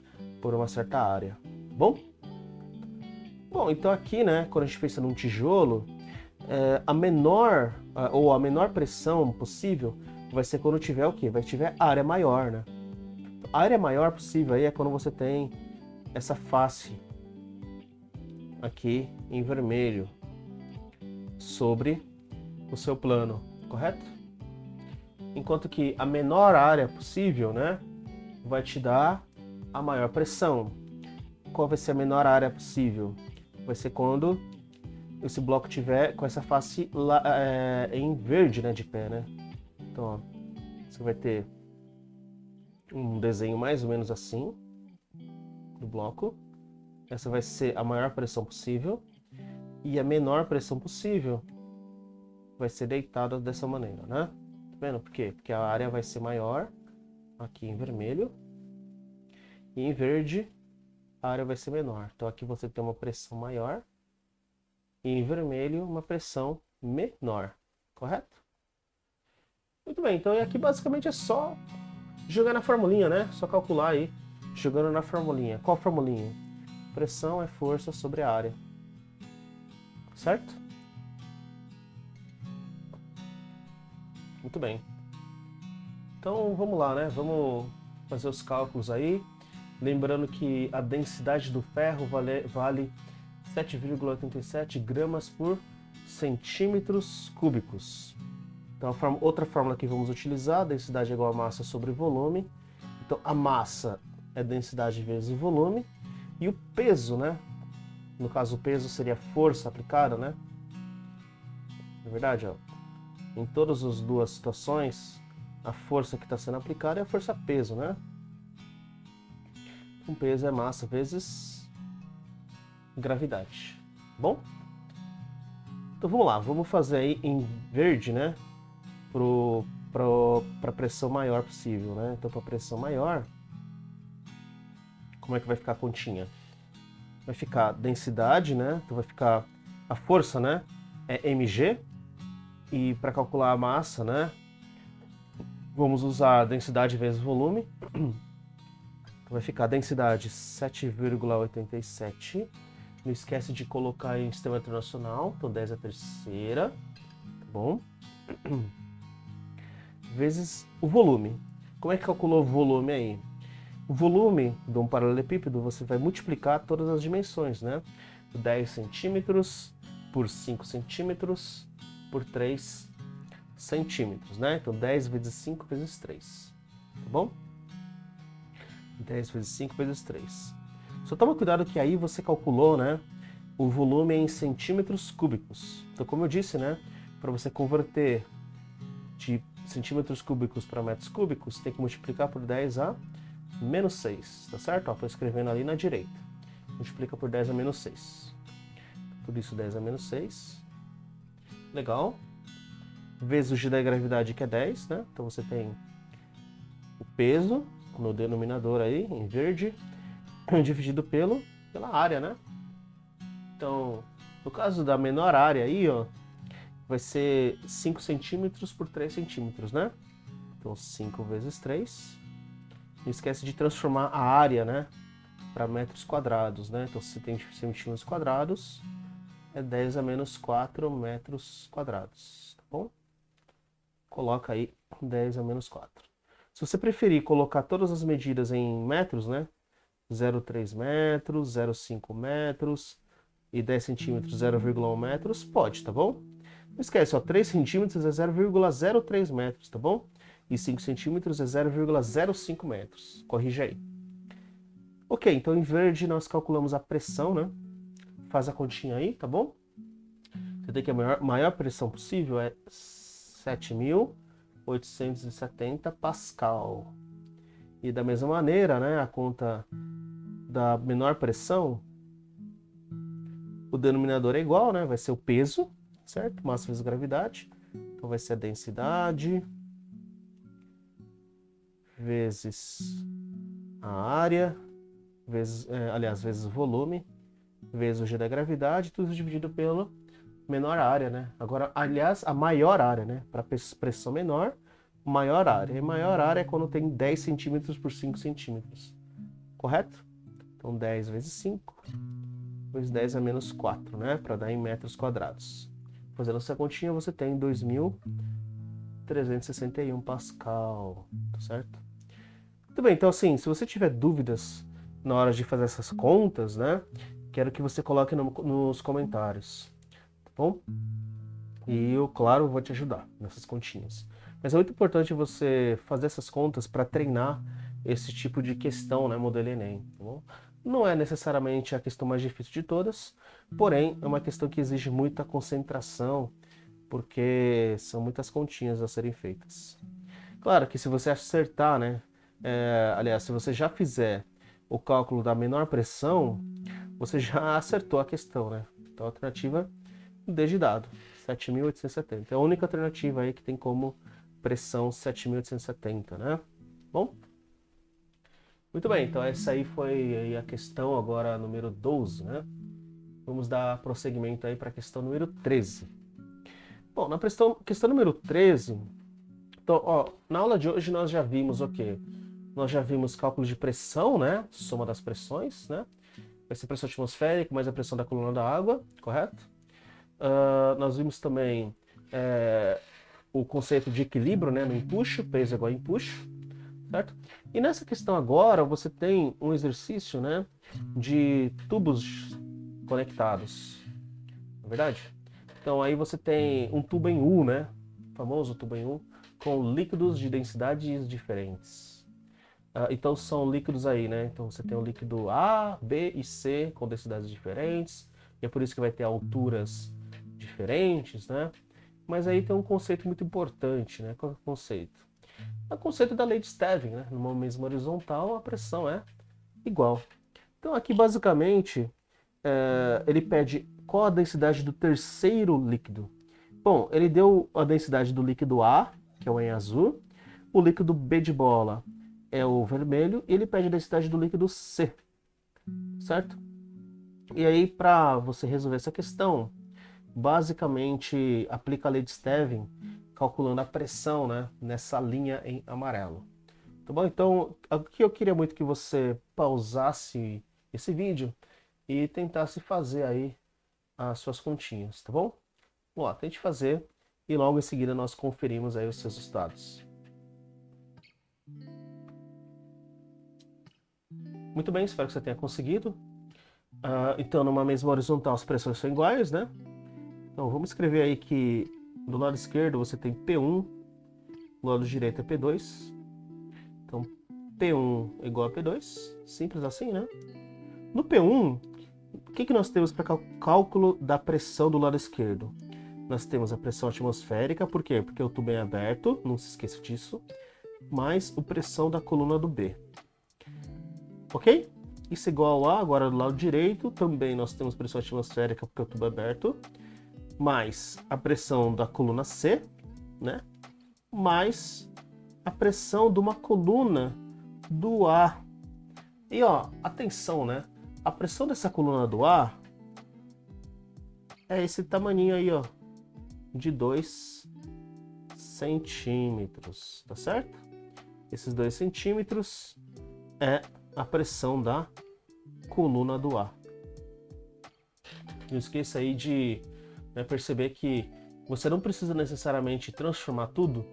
por uma certa área. Bom, então aqui, né, quando a gente pensa num tijolo, a menor pressão possível vai ser quando tiver o quê? Vai tiver área maior, né? A área maior possível aí é quando você tem essa face aqui em vermelho sobre o seu plano, correto? Enquanto que a menor área possível, né, vai te dar a maior pressão. Qual vai ser a menor área possível? Vai ser quando esse bloco tiver com essa face lá, em verde, né, de pé, né? Então, ó, você vai ter um desenho mais ou menos assim do bloco. Essa vai ser a maior pressão possível e a menor pressão possível vai ser deitada dessa maneira, né? Tá vendo? Por quê? Porque a área vai ser maior aqui em vermelho e em verde a área vai ser menor. Então aqui você tem uma pressão maior e em vermelho uma pressão menor, correto? Muito bem, então aqui basicamente é só jogar na formulinha, né? Só calcular aí, jogando na formulinha. Qual formulinha? Pressão é força sobre a área, certo? Muito bem. Então vamos lá, né? Vamos fazer os cálculos aí. Lembrando que a densidade do ferro vale 7,87 gramas por centímetros cúbicos. Então, outra fórmula que vamos utilizar, densidade é igual a massa sobre volume. Então, a massa é densidade vezes volume. E o peso, né? No caso, o peso seria a força aplicada, né? Na verdade, ó, em todas as duas situações, a força que está sendo aplicada é a força peso, né? Um peso é massa vezes gravidade, tá bom? Então vamos lá, vamos fazer aí em verde, né? Para a pressão maior possível, né? Então para a pressão maior, como é que vai ficar a continha? Vai ficar densidade, né? Então vai ficar a força, né? É mg. E para calcular a massa, né? Vamos usar densidade vezes volume. Então vai ficar densidade 7,87. Não esquece de colocar em sistema internacional. Então 10 a terceira. Tá bom? Vezes o volume. Como é que calculou o volume aí? O volume de um paralelepípedo você vai multiplicar todas as dimensões, né? 10 centímetros por 5 centímetros por 3 centímetros, né? Então 10 vezes 5 vezes 3, tá bom? 10 vezes 5 vezes 3. Só toma cuidado que aí você calculou, né? O volume em centímetros cúbicos. Então, como eu disse, né? Para você converter de centímetros cúbicos para metros cúbicos, tem que multiplicar por 10 a menos 6, tá certo? Estou escrevendo ali na direita. Multiplica por 10 a menos 6. Tudo isso 10 a menos 6. Legal. Vezes o g da gravidade, que é 10, né? Então você tem o peso no denominador aí, em verde, dividido pela área, né? Então, no caso da menor área aí, ó, vai ser 5 centímetros por 3 centímetros, né? Então 5 vezes 3. Não esquece de transformar a área, né, para metros quadrados, né? Então, se tem centímetros quadrados, é 10 a menos 4 metros quadrados, tá bom? Coloca aí 10 a menos 4. Se você preferir colocar todas as medidas em metros, né, 0,3 metros, 0,5 metros e 10 centímetros, 0,1 metros, pode, tá bom? Não esquece, ó, 3 centímetros é 0,03 metros, tá bom? E 5 centímetros é 0,05 metros. Corrija aí. Ok, então em verde nós calculamos a pressão, né? Faz a continha aí, tá bom? Você tem que a maior pressão possível é 7.870 Pascal. E da mesma maneira, né, a conta da menor pressão, o denominador é igual, né? Vai ser o peso, certo? Massa vezes gravidade. Então vai ser a densidade vezes a área, vezes, vezes o volume, vezes o g da gravidade, tudo dividido pela menor área, né? Agora, aliás, a maior área, né? Para pressão menor, maior área. E maior área é quando tem 10 centímetros por 5 centímetros, correto? Então 10 vezes 5, vezes 10 a menos 4, né? Para dar em metros quadrados. Fazendo essa continha, você tem 2.361 Pascal, tá certo? Muito bem, então assim, se você tiver dúvidas na hora de fazer essas contas, né? Quero que você coloque nos comentários, tá bom? E eu, claro, vou te ajudar nessas continhas. Mas é muito importante você fazer essas contas para treinar esse tipo de questão, né? Modelo Enem, tá bom? Não é necessariamente a questão mais difícil de todas, porém é uma questão que exige muita concentração, porque são muitas continhas a serem feitas. Claro que se você acertar, né? Aliás, se você já fizer o cálculo da menor pressão, você já acertou a questão, né? Então a alternativa D de dado, 7.870. É a única alternativa aí que tem como pressão 7.870, né? Bom? Muito bem, então essa aí foi a questão agora número 12, né? Vamos dar prosseguimento aí para a questão número 13. Bom, na questão número 13, então, ó, na aula de hoje nós já vimos o quê? Nós já vimos cálculo de pressão, né? Soma das pressões, né? Vai ser pressão atmosférica mais a pressão da coluna da água, correto? Nós vimos também o conceito de equilíbrio, né? No empuxo, peso é igual a empuxo, certo? E nessa questão agora, você tem um exercício, né? De tubos conectados, não é verdade? Então aí você tem um tubo em U, né? O famoso tubo em U, com líquidos de densidades diferentes. Então são líquidos aí, né? Então você tem o líquido A, B e C com densidades diferentes, e é por isso que vai ter alturas diferentes, né? Mas aí tem um conceito muito importante, né? Qual é o conceito? É o conceito da lei de Stevin, né? Numa mesma horizontal, a pressão é igual. Então aqui basicamente ele pede qual a densidade do terceiro líquido. Bom, ele deu a densidade do líquido A, que é o em azul, o líquido B de bola é o vermelho, e ele pede a densidade do líquido C, certo? E aí, para você resolver essa questão, basicamente aplica a lei de Stevin, calculando a pressão, né, nessa linha em amarelo. Tá bom? Então, aqui eu queria muito que você pausasse esse vídeo e tentasse fazer aí as suas continhas, tá bom? Vamos lá, tente fazer e logo em seguida nós conferimos aí os seus resultados. Muito bem, espero que você tenha conseguido. Então, numa mesma horizontal, as pressões são iguais, né? Então, vamos escrever aí que do lado esquerdo você tem P1, do lado direito é P2. Então, P1 é igual a P2, simples assim, né? No P1, o que nós temos para cálculo da pressão do lado esquerdo? Nós temos a pressão atmosférica, por quê? Porque o tubo é aberto, não se esqueça disso, mais a pressão da coluna do B. Ok? Isso é igual a, agora do lado direito, também nós temos pressão atmosférica porque o tubo é aberto, mais a pressão da coluna C, né? Mais a pressão de uma coluna do A. E ó, atenção, né? A pressão dessa coluna do A é esse tamaninho aí, ó, de 2 centímetros, tá certo? Esses 2 centímetros é a pressão da coluna do A. Não esqueça aí de perceber que você não precisa necessariamente transformar tudo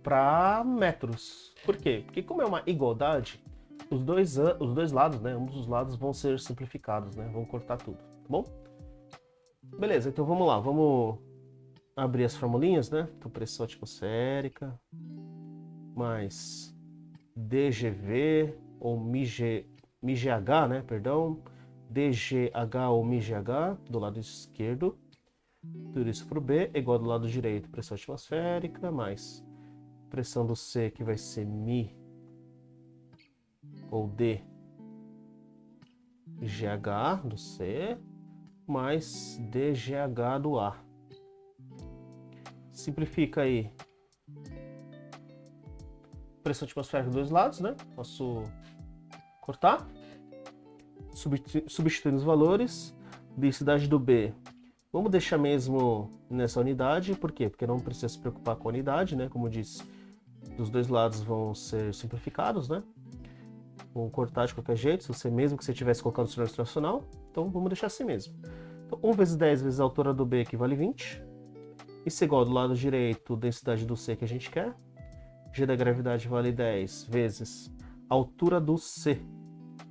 para metros. Por quê? Porque como é uma igualdade, os dois lados, né, ambos os lados vão ser simplificados, né, vão cortar tudo, tá bom? Beleza, então vamos lá, vamos abrir as formulinhas, né? Então, pressão atmosférica mais DGV ou MIGH, né, perdão, DGH ou MIGH do lado esquerdo, tudo isso para o B, igual do lado direito, pressão atmosférica mais pressão do C, que vai ser Mi ou D GH do C, mais DGH do A. Simplifica aí. Pressão atmosférica dos dois lados, né? Posso cortar. Substituindo os valores. Densidade do B. Vamos deixar mesmo nessa unidade. Por quê? Porque não precisa se preocupar com a unidade, né? Como eu disse, dos dois lados vão ser simplificados, né? Vão cortar de qualquer jeito, mesmo que você tivesse colocado o sinal internacional. Então vamos deixar assim mesmo. Então, 1 vezes 10 vezes a altura do B equivale 20. Isso é igual do lado direito, densidade do C que a gente quer. G da gravidade vale 10 vezes a altura do C,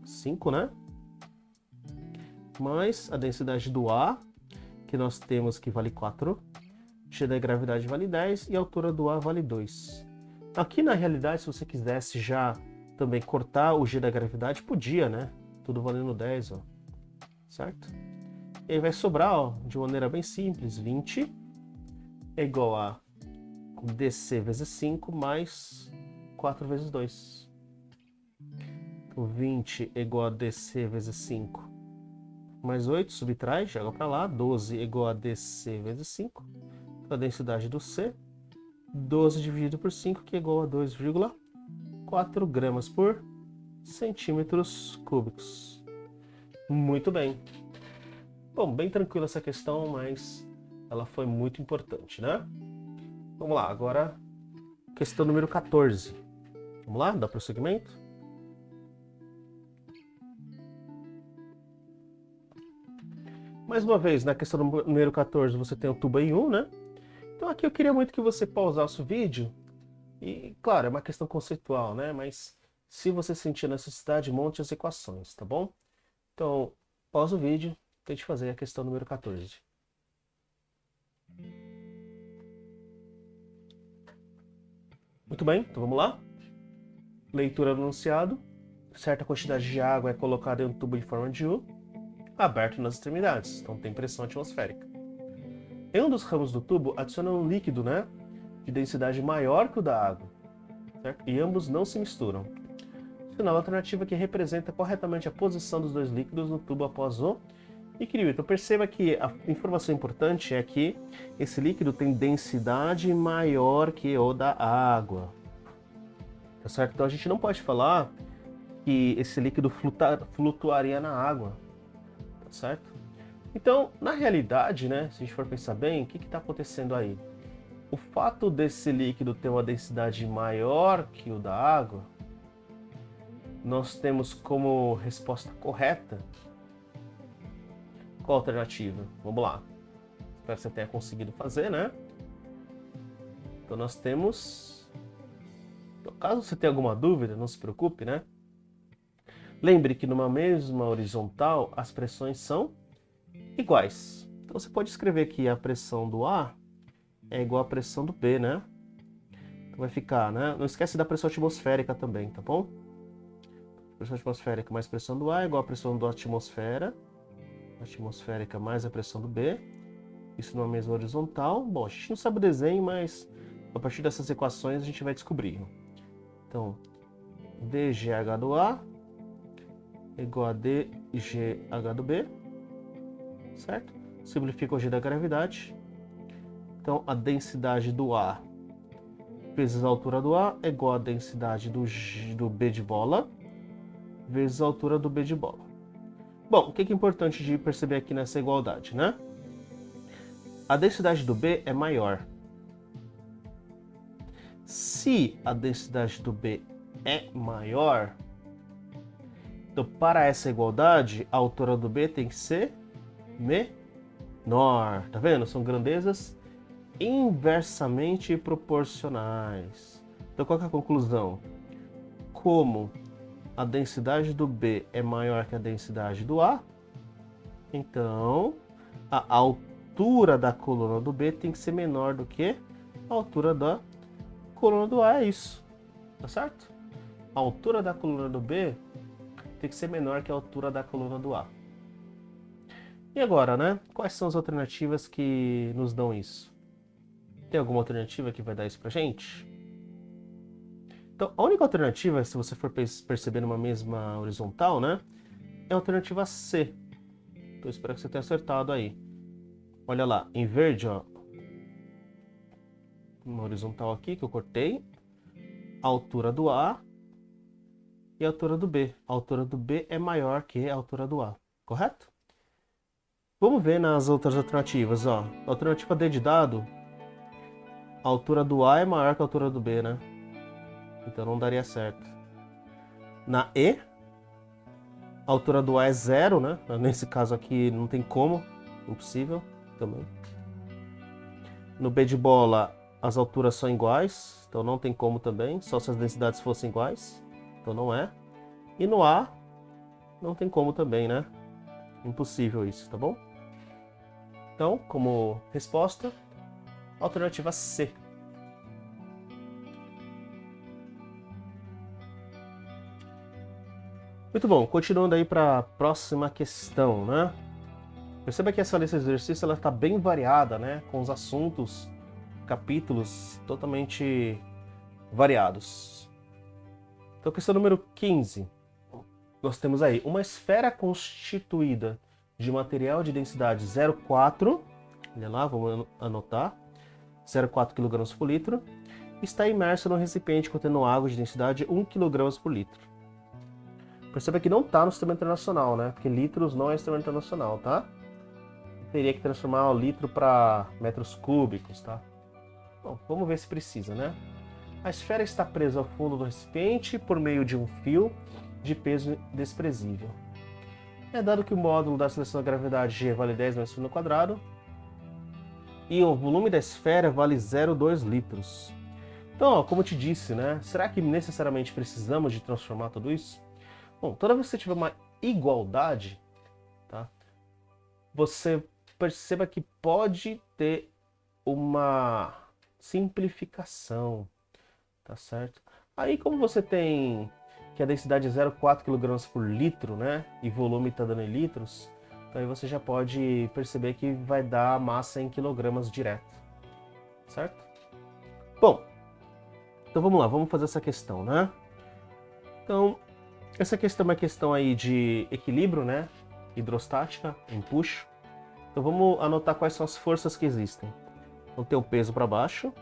5, né? Mais a densidade do A, que nós temos que vale 4. G da gravidade vale 10 e a altura do A vale 2. Aqui na realidade, se você quisesse já também cortar o G da gravidade, podia, né? Tudo valendo 10, ó. Certo? E aí vai sobrar, ó, de maneira bem simples, 20 é igual a DC vezes 5 mais 4 vezes 2. Então 20 é igual a DC vezes 5 mais 8, subtrai, joga para lá. 12 é igual a DC vezes 5. A densidade do C, 12 dividido por 5, que é igual a 2,4 gramas por centímetros cúbicos. Muito bem. Bom, bem tranquila essa questão, mas ela foi muito importante, né? Vamos lá, agora questão número 14. Vamos lá, dá prosseguimento? Mais uma vez, na questão número 14, você tem o tubo em 1, né? Então aqui eu queria muito que você pausasse o vídeo. E, claro, é uma questão conceitual, né? Mas se você sentir necessidade, monte as equações, tá bom? Então, pausa o vídeo, tente fazer a questão número 14. Muito bem, então vamos lá. Leitura do enunciado. Certa quantidade de água é colocada em um tubo de forma de U, aberto nas extremidades, então tem pressão atmosférica. Em um dos ramos do tubo, adiciona um líquido, né, de densidade maior que o da água. certo? E ambos não se misturam. Final, alternativa que representa corretamente a posição dos dois líquidos no tubo após o equilíbrio. Então perceba que a informação importante é que esse líquido tem densidade maior que o da água. Tá certo? Então a gente não pode falar que esse líquido flutuaria na água. Tá certo? Então, na realidade, né, se a gente for pensar bem, o que está acontecendo aí? O fato desse líquido ter uma densidade maior que o da água, nós temos como resposta correta qual a alternativa? Vamos lá. Espero que você tenha conseguido fazer, né? Então nós temos... Então, caso você tenha alguma dúvida, não se preocupe, né? Lembre que numa mesma horizontal as pressões são iguais. Então você pode escrever que a pressão do A é igual à pressão do B, né? Então vai ficar, né? Não esquece da pressão atmosférica também, tá bom? Pressão atmosférica mais pressão do A é igual à pressão da atmosfera. Atmosférica mais a pressão do B. Isso numa mesma horizontal. Bom, a gente não sabe o desenho, mas a partir dessas equações a gente vai descobrir. Então, dGH do A é igual a dGH do B, certo? Simplifica o G da gravidade. Então, a densidade do A vezes a altura do A é igual a densidade do B de bola vezes a altura do B de bola. Bom, o que é importante de perceber aqui nessa igualdade, né? A densidade do B é maior. Se a densidade do B é maior, então para essa igualdade, a altura do B tem que ser menor. Tá vendo? São grandezas inversamente proporcionais. Então qual que é a conclusão? Como a densidade do B é maior que a densidade do A, então a altura da coluna do B tem que ser menor do que a altura da coluna do A, é isso, tá certo? A altura da coluna do B tem que ser menor que a altura da coluna do A. E agora, né? Quais são as alternativas que nos dão isso? Tem alguma alternativa que vai dar isso pra gente? Então, a única alternativa, se você for perceber numa mesma horizontal, né? É a alternativa C. Então, espero que você tenha acertado aí. Olha lá, em verde, ó. Uma horizontal aqui que eu cortei. A altura do A e a altura do B. A altura do B é maior que a altura do A, correto? Vamos ver nas outras alternativas, ó. A alternativa D de dado, a altura do A é maior que a altura do B, né? Então não daria certo. Na E, a altura do A é zero, né? Nesse caso aqui não tem como, impossível também. No B de bola, as alturas são iguais, então não tem como também, só se as densidades fossem iguais, então não é. E no A, não tem como também, né? Impossível isso, tá bom? Então, como resposta, alternativa C. Muito bom, continuando aí para a próxima questão, né? Perceba que essa lista de exercício ela está bem variada, né? Com os assuntos, capítulos totalmente variados. Então, questão número 15. Nós temos aí uma esfera constituída de material de densidade 0,4, olha lá, vamos anotar, 0,4 kg por litro, está imersa no recipiente contendo água de densidade 1 kg por litro. Perceba que não está no sistema internacional, né? Porque litros não é sistema internacional, tá? Teria que transformar o litro para metros cúbicos, tá? Bom, vamos ver se precisa, né? A esfera está presa ao fundo do recipiente por meio de um fio de peso desprezível. É dado que o módulo da seleção da gravidade G vale 10 metros no quadrado e o volume da esfera vale 0,2 litros. Então, ó, como eu te disse, né? Será que necessariamente precisamos de transformar tudo isso? Bom, toda vez que você tiver uma igualdade, tá? Você perceba que pode ter uma simplificação, tá certo? Aí, como você tem que a densidade é 0,4 kg por litro, né? E volume está dando em litros, então aí você já pode perceber que vai dar massa em quilogramas direto, certo? Bom, Então vamos lá, vamos fazer essa questão, né? Então, essa questão é uma questão aí de equilíbrio, né? Hidrostática, empuxo. Então vamos anotar quais são as forças que existem. Então tem o peso para baixo.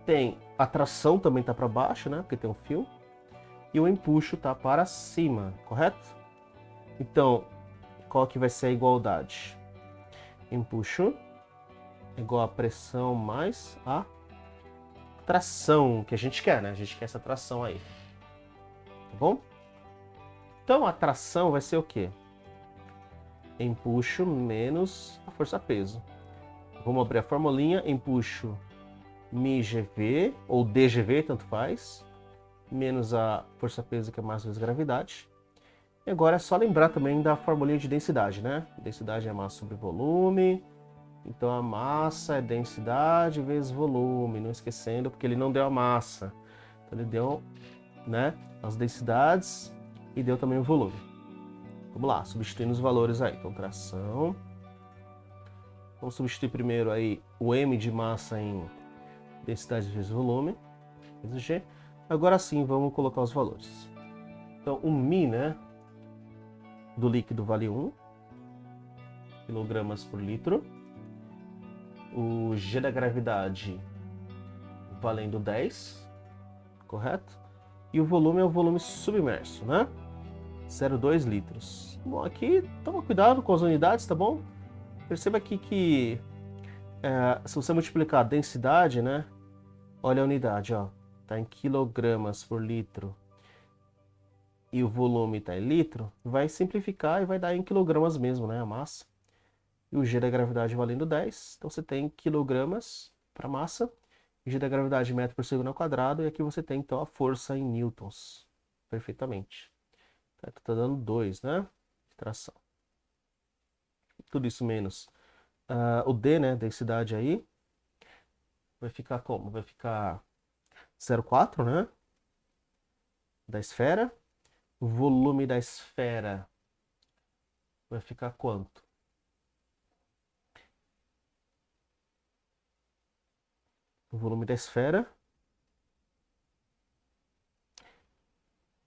Tem a tração também tá para baixo, né? Porque tem um fio. E o empuxo tá para cima, correto? Então, qual que vai ser a igualdade? Empuxo igual a pressão mais a tração, que a gente quer, né? A gente quer essa tração aí. Tá bom? Então a tração vai ser o quê? Empuxo menos a força-peso. Vamos abrir a formulinha. Empuxo μgv, ou dgv, tanto faz, menos a força-peso, que é massa vezes gravidade. E agora é só lembrar também da formulinha de densidade, né? Densidade é massa sobre volume. Então a massa é densidade vezes volume, não esquecendo, porque ele não deu a massa. Então ele deu, né, as densidades e deu também o volume. Vamos lá, substituindo os valores aí. Então tração. Vamos substituir primeiro aí o m de massa em densidade vezes volume, vezes g. Agora sim, vamos colocar os valores. Então o μ, né, do líquido vale 1 kg por litro. O G da gravidade valendo 10, correto? E o volume é o volume submerso, né? 0,2 litros. Bom, aqui toma cuidado com as unidades, tá bom? Perceba aqui que se você multiplicar a densidade, né? Olha a unidade, ó. Tá em quilogramas por litro. E o volume tá em litro. Vai simplificar e vai dar em quilogramas mesmo, né? A massa. E o G da gravidade valendo 10. Então você tem quilogramas para massa. G da gravidade metro por segundo ao quadrado. E aqui você tem então a força em newtons. Perfeitamente. Aqui tá dando 2, né? De tração. Tudo isso menos o D, né? Densidade aí. Vai ficar como? Vai ficar 0,4, né? Da esfera. O volume da esfera vai ficar quanto? O volume da esfera.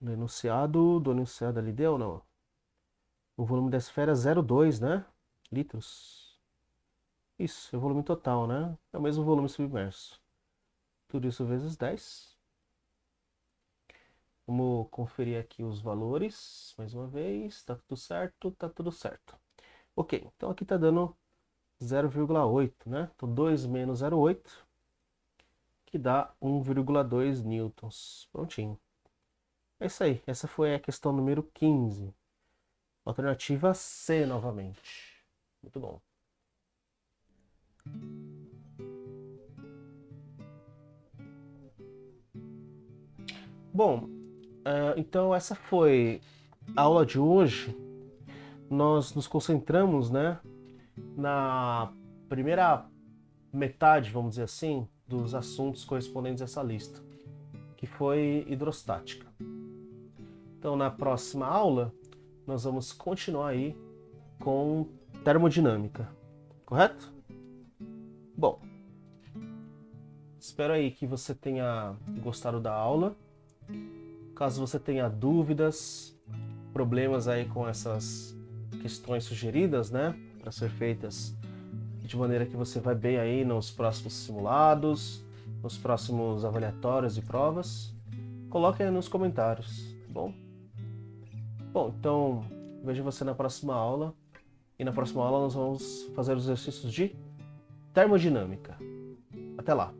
Do enunciado ali deu ou não? O volume da esfera é 0,2, né? Litros. Isso, é o volume total, né? É o mesmo volume submerso. Tudo isso vezes 10. Vamos conferir aqui os valores, mais uma vez. Tá tudo certo, tá tudo certo. Ok, então aqui tá dando 0,8, né? Então 2 menos 0,8, que dá 1,2 newtons. Prontinho. É isso aí, essa foi a questão número 15. Alternativa C novamente. Muito bom. Bom, então essa foi a aula de hoje. Nós nos concentramos, né, na primeira metade, vamos dizer assim, dos assuntos correspondentes a essa lista, que foi hidrostática. Então na próxima aula nós vamos continuar aí com termodinâmica, correto? Bom, espero aí que você tenha gostado da aula. Caso você tenha dúvidas, problemas aí com essas questões sugeridas, né, para ser feitas de maneira que você vai bem aí nos próximos simulados, nos próximos avaliatórios e provas, coloque aí nos comentários, tá bom? Bom, então vejo você na próxima aula, e na próxima aula nós vamos fazer os exercícios de termodinâmica. Até lá!